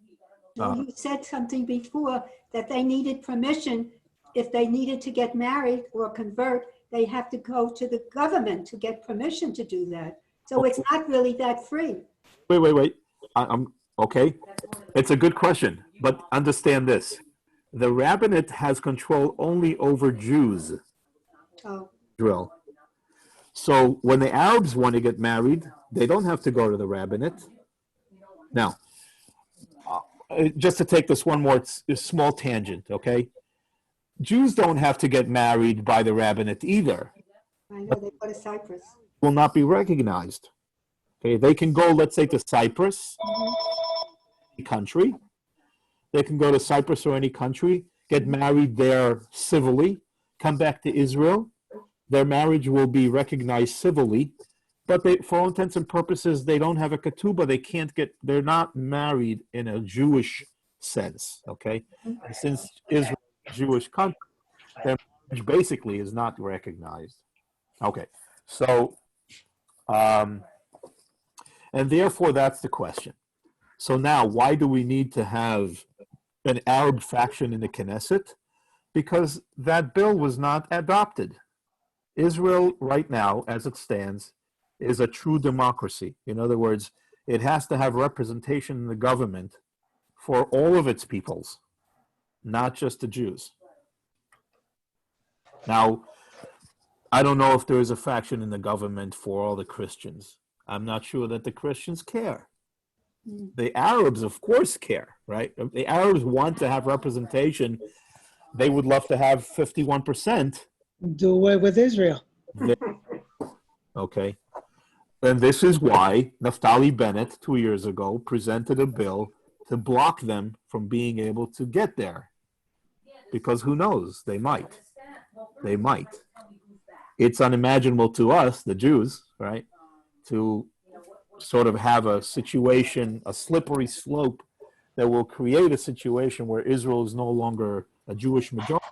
You said something before that they needed permission. If they needed to get married or convert, they have to go to the government to get permission to do that. So it's not really that free. Wait. I'm okay. It's a good question, but understand this. The rabbinate has control only over Jews. Oh. Israel. So when the Arabs want to get married, they don't have to go to the rabbinate. Now, just to take this one more small tangent, okay? Jews don't have to get married by the rabbinate either. I know, they go to Cyprus. Will not be recognized. Okay, they can go, let's say, to Cyprus, country. They can go to Cyprus or any country, get married there civilly, come back to Israel. Their marriage will be recognized civilly, but they, for all intents and purposes, they don't have a ketubah. They're not married in a Jewish sense, okay? And since Israel is a Jewish country, their marriage basically is not recognized. Okay, so, and therefore that's the question. So now, why do we need to have an Arab faction in the Knesset? Because that bill was not adopted. Israel right now, as it stands, is a true democracy. In other words, it has to have representation in the government for all of its peoples, not just the Jews. Now, I don't know if there is a faction in the government for all the Christians. I'm not sure that the Christians care. The Arabs, of course, care, right? The Arabs want to have representation. They would love to have 51%. Do away with Israel. Okay. And this is why Naphtali Bennett, 2 years ago, presented a bill to block them from being able to get there. Because who knows? They might. They might. It's unimaginable to us, the Jews, right, to sort of have a situation, a slippery slope that will create a situation where Israel is no longer a Jewish majority.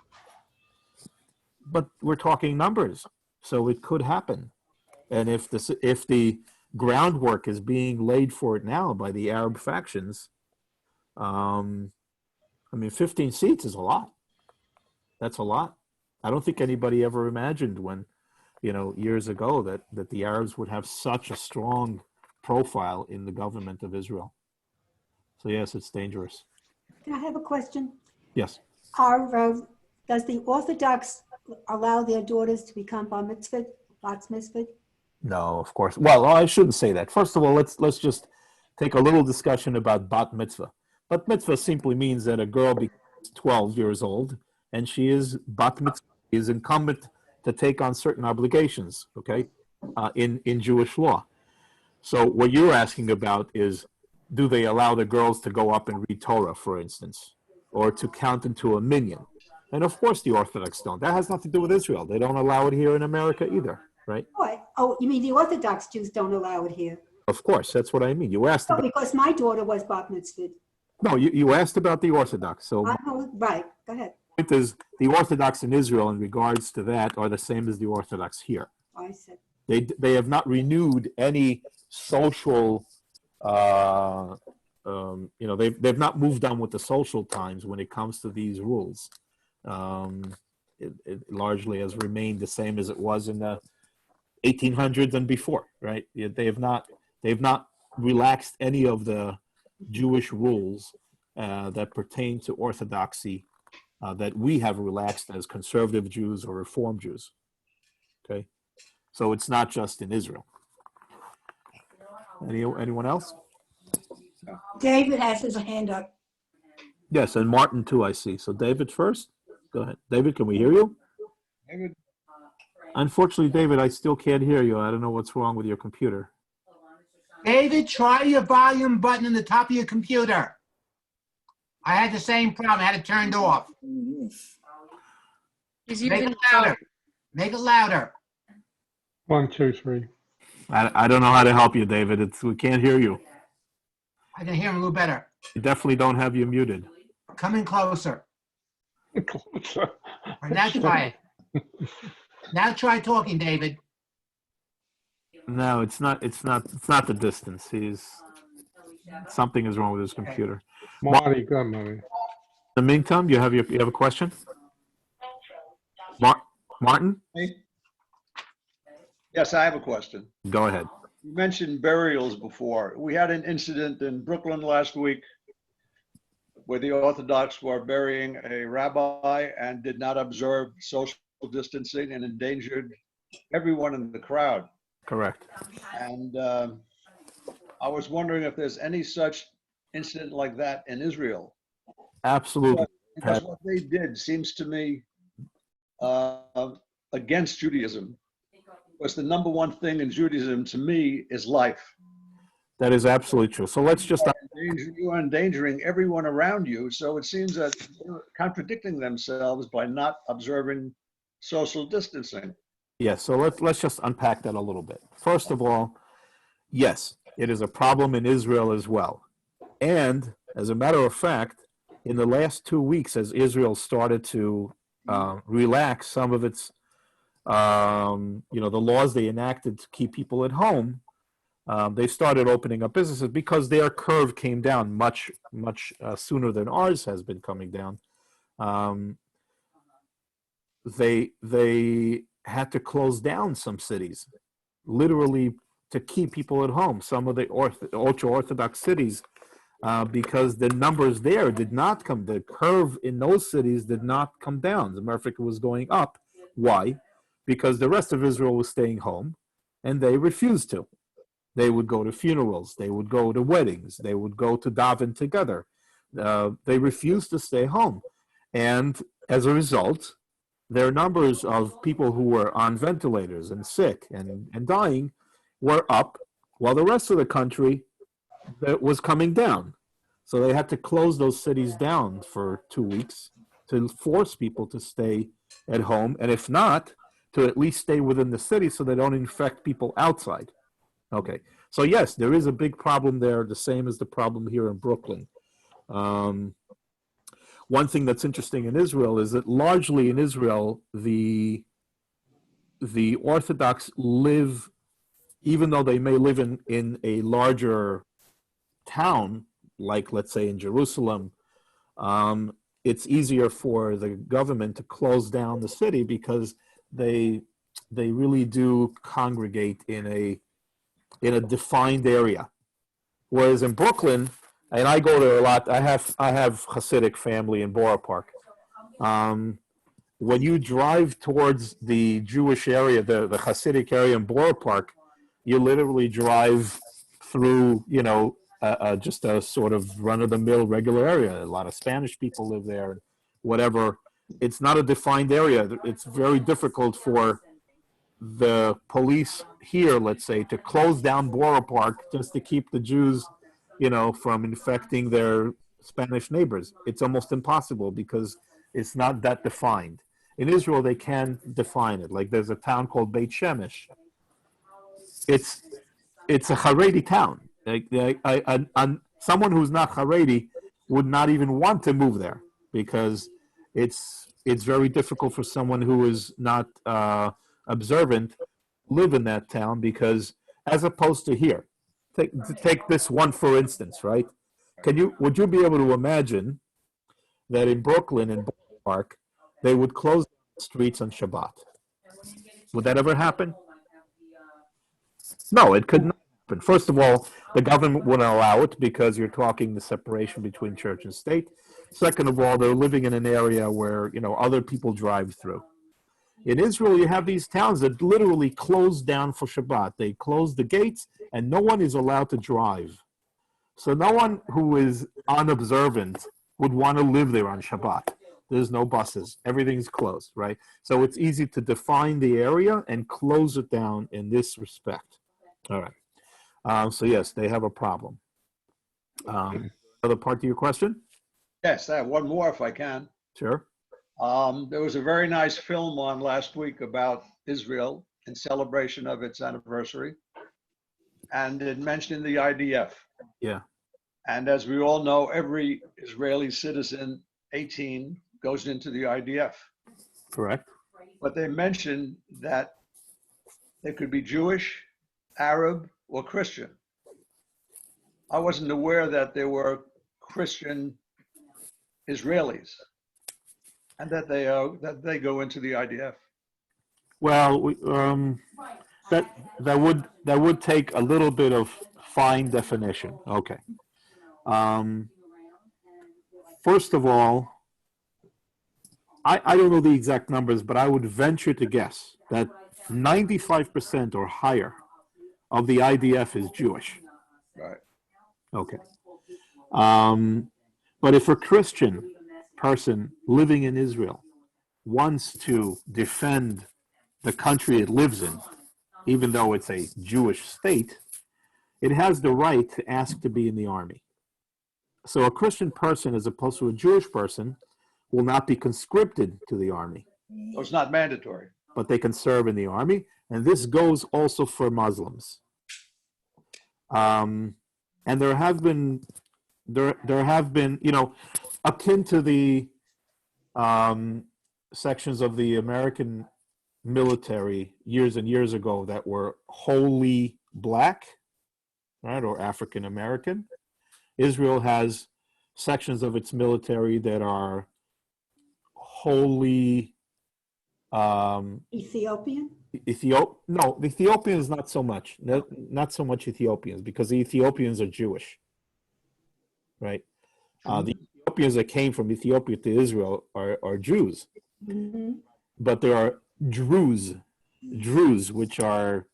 But we're talking numbers, so it could happen. And if the groundwork is being laid for it now by the Arab factions, I mean, 15 seats is a lot. That's a lot. I don't think anybody ever imagined when, years ago that the Arabs would have such a strong profile in the government of Israel. So yes, it's dangerous. Can I have a question? Yes. Does the Orthodox allow their daughters to become bat mitzvah? No, of course. Well, I shouldn't say that. First of all, let's just take a little discussion about bat mitzvah. Bat mitzvah simply means that a girl becomes 12 years old and she is bat mitzvah, is incumbent to take on certain obligations, okay, in Jewish law. So what you're asking about is, do they allow the girls to go up and read Torah, for instance, or to count into a minyan? And of course the Orthodox don't. That has nothing to do with Israel. They don't allow it here in America either, right? Oh, you mean the Orthodox Jews don't allow it here? Of course, that's what I mean. You asked about... because my daughter was bat mitzvah. No, you asked about the Orthodox. So right, go ahead. The point is, the Orthodox in Israel in regards to that are the same as the Orthodox here. I said. They have not renewed any social, they've not moved on with the social times when it comes to these rules. It largely has remained the same as it was in the 1800s and before, right? They've not relaxed any of the Jewish rules that pertain to Orthodoxy that we have relaxed as conservative Jews or Reform Jews. Okay, so it's not just in Israel. Anyone else? David has his hand up. Yes, and Martin too, I see. So David first. Go ahead. David, can we hear you? David. Unfortunately, David, I still can't hear you. I don't know what's wrong with your computer. David, try your volume button in the top of your computer. I had the same problem. I had it turned off. Make it louder. Make it louder. 1, 2, 3. I don't know how to help you, David. We can't hear you. I can hear him a little better. You definitely don't have you muted. Come in closer. Closer. All right, now try it. Now try talking, David. No, it's not the distance. Something is wrong with his computer. Marty, go, Marty. In the meantime, you have a question? Martin? Yes, I have a question. Go ahead. You mentioned burials before. We had an incident in Brooklyn last week where the Orthodox were burying a rabbi and did not observe social distancing and endangered everyone in the crowd. Correct. And I was wondering if there's any such incident like that in Israel. Absolutely. Because what they did seems to me against Judaism. Because the number one thing in Judaism to me is life. That is absolutely true. So let's just... You are endangering everyone around you. So it seems that they're contradicting themselves by not observing social distancing. Yes, so let's just unpack that a little bit. First of all, yes, it is a problem in Israel as well. And as a matter of fact, in the last 2 weeks, as Israel started to relax some of its, the laws they enacted to keep people at home, they started opening up businesses because their curve came down much sooner than ours has been coming down. They had to close down some cities, literally to keep people at home. Some of the ultra-Orthodox cities, because the numbers there did not come, the curve in those cities did not come down. As a matter of fact, it was going up. Why? Because the rest of Israel was staying home, and they refused to. They would go to funerals. They would go to weddings. They would go to daven together. They refused to stay home. And as a result, their numbers of people who were on ventilators and sick and dying were up, while the rest of the country was coming down. So they had to close those cities down for 2 weeks to force people to stay at home, and if not, to at least stay within the city so they don't infect people outside. Okay, so yes, there is a big problem there, the same as the problem here in Brooklyn. One thing that's interesting in Israel is that largely in Israel, the Orthodox live, even though they may live in a larger town, like let's say in Jerusalem, it's easier for the government to close down the city because they really do congregate in a defined area. Whereas in Brooklyn, and I go there a lot, I have Hasidic family in Borough Park. When you drive towards the Jewish area, the Hasidic area in Borough Park, you literally drive through, just a sort of run-of-the-mill regular area. A lot of Spanish people live there, whatever. It's not a defined area. It's very difficult for the police here, let's say, to close down Borough Park just to keep the Jews, from infecting their Spanish neighbors. It's almost impossible because it's not that defined. In Israel, they can define it. Like there's a town called Beit Shemesh. It's a Haredi town. Someone who's not Haredi would not even want to move there because it's very difficult for someone who is not observant live in that town, because as opposed to here, take this one for instance, right? Would you be able to imagine that in Brooklyn and Park they would close the streets on Shabbat? Would that ever happen? No, it could not happen. First of all, the government wouldn't allow it because you're talking the separation between church and state. Second of all, they're living in an area where other people drive through. In Israel, you have these towns that literally close down for Shabbat. They close the gates, and no one is allowed to drive. So no one who is unobservant would want to live there on Shabbat. There's no buses. Everything's closed, right? So it's easy to define the area and close it down in this respect. All right. So yes, they have a problem. Other part to your question? Yes, I have one more if I can. Sure. There was a very nice film on last week about Israel in celebration of its anniversary, and it mentioned the IDF. Yeah. And as we all know, every Israeli citizen, 18, goes into the IDF. Correct. But they mentioned that they could be Jewish, Arab, or Christian. I wasn't aware that there were Christian Israelis, and that they go into the IDF. Well, that would take a little bit of fine definition. Okay. First of all, I don't know the exact numbers, but I would venture to guess that 95% or higher of the IDF is Jewish. Right. Okay. But if a Christian person living in Israel wants to defend the country it lives in, even though it's a Jewish state, it has the right to ask to be in the army. So a Christian person, as opposed to a Jewish person, will not be conscripted to the army. So it's not mandatory. But they can serve in the army, and this goes also for Muslims. And there have been, akin to the sections of the American military years and years ago that were wholly black, right, or African American. Israel has sections of its military that are wholly Ethiopian? No, the Ethiopians not so much. Not so much Ethiopians, because the Ethiopians are Jewish, right? The Ethiopians that came from Ethiopia to Israel are Jews. Mm-hmm. But there are Druze, which are,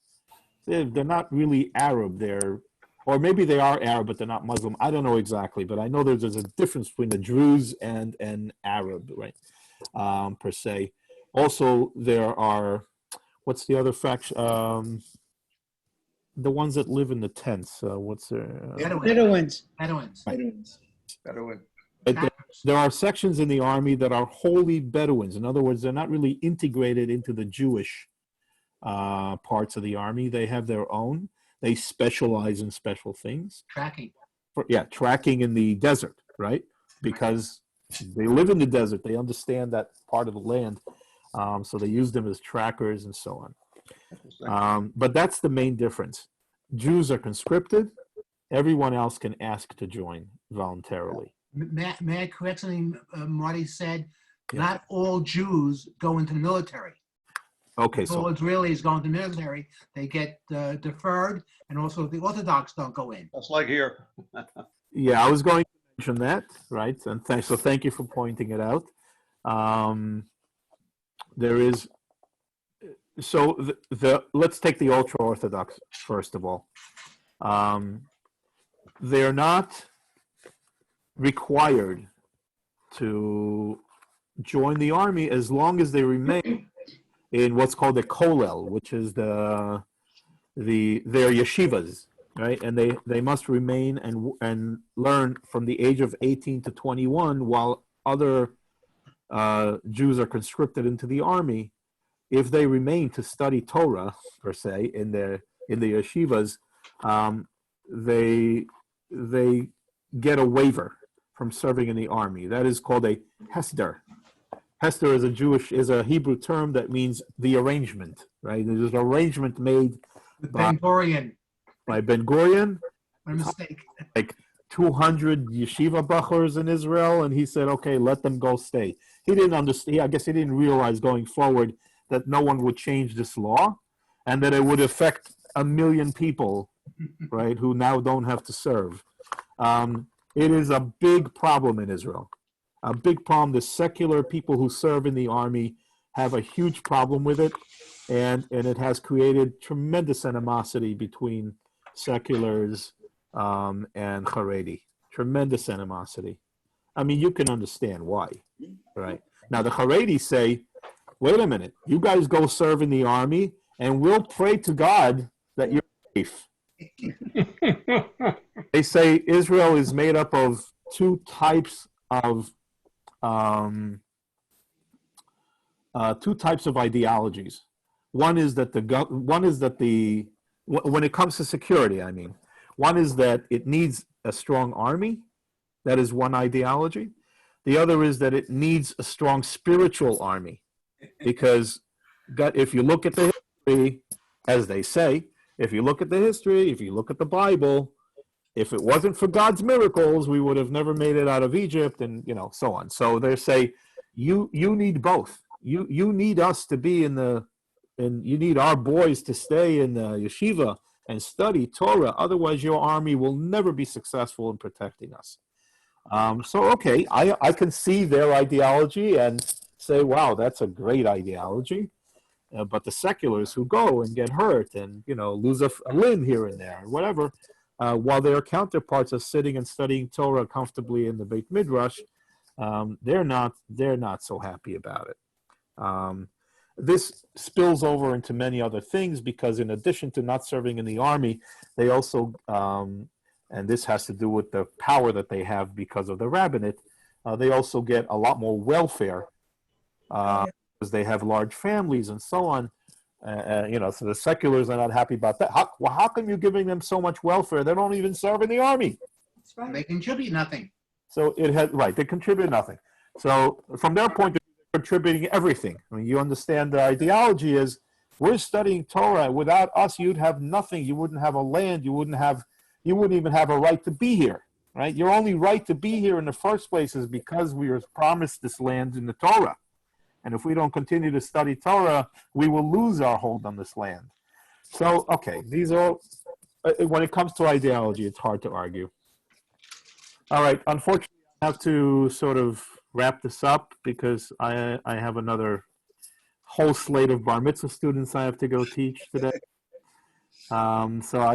they're not really Arab. Or maybe they are Arab, but they're not Muslim. I don't know exactly, but I know there's a difference between the Druze and Arab, right? Per se. Also, there are, what's the other faction? The ones that live in the tents. What's their? Bedouins. Bedouins. Bedouin. There are sections in the army that are wholly Bedouins. In other words, they're not really integrated into the Jewish parts of the army. They have their own. They specialize in special things. Tracking. Tracking in the desert, right? Because they live in the desert. They understand that part of the land. So they use them as trackers and so on. But that's the main difference. Jews are conscripted. Everyone else can ask to join voluntarily. May I correct something Marty said? Yeah. Not all Jews go into the military. Okay, All so Israelis go into the military. They get deferred, and also the Orthodox don't go in. That's like here. yeah, I was going to mention that, right? And thank you for pointing it out. There is let's take the Ultra-Orthodox first of all. They're not required to join the army as long as they remain in what's called a kollel, which is their yeshivas, right? And they must remain and learn from the age of 18 to 21, while other Jews are conscripted into the army. If they remain to study Torah per se in the yeshivas, they get a waiver from serving in the army. That is called a hester. Hester is a Hebrew term that means the arrangement, right? There's an arrangement made by Ben Gurion. What a mistake. Like 200 yeshiva bachors in Israel, and he said, okay, let them go stay. He didn't understand. I guess he didn't realize going forward that no one would change this law and that it would affect 1 million people, right, who now don't have to serve. It is a big problem in Israel. A big problem. The secular people who serve in the army have a huge problem with it, and it has created tremendous animosity between seculars and Haredi. Tremendous animosity. I mean, you can understand why, right? Now, the Haredi say, wait a minute, you guys go serve in the army, and we'll pray to God that you're safe. They say Israel is made up of two types of ideologies. One is that when it comes to security, I mean, one is that it needs a strong army. That is one ideology. The other is that it needs a strong spiritual army, because if you look at the history, as they say, if you look at the history, if you look at the Bible, if it wasn't for God's miracles, we would have never made it out of Egypt, and so on. So they say, you need both. You need us to be you need our boys to stay in the yeshiva and study Torah. Otherwise, your army will never be successful in protecting us. Okay, I can see their ideology and say, wow, that's a great ideology. But the seculars who go and get hurt and lose a limb here and there, whatever, while their counterparts are sitting and studying Torah comfortably in the Beit Midrash, they're not so happy about it. This spills over into many other things, because in addition to not serving in the army, they also, and this has to do with the power that they have because of the rabbinate, they also get a lot more welfare because they have large families and so on. So the seculars are not happy about that. How come you're giving them so much welfare? They don't even serve in the army. That's right. They contribute nothing. So they contribute nothing. So from their point of view, they're contributing everything. I mean, you understand the ideology is, we're studying Torah. Without us, you'd have nothing. You wouldn't have a land. You wouldn't even have a right to be here, right? Your only right to be here in the first place is because we were promised this land in the Torah. And if we don't continue to study Torah, we will lose our hold on this land. So, okay, these are, when it comes to ideology, it's hard to argue. All right, unfortunately, I have to sort of wrap this up because I have another whole slate of bar mitzvah students I have to go teach today. So I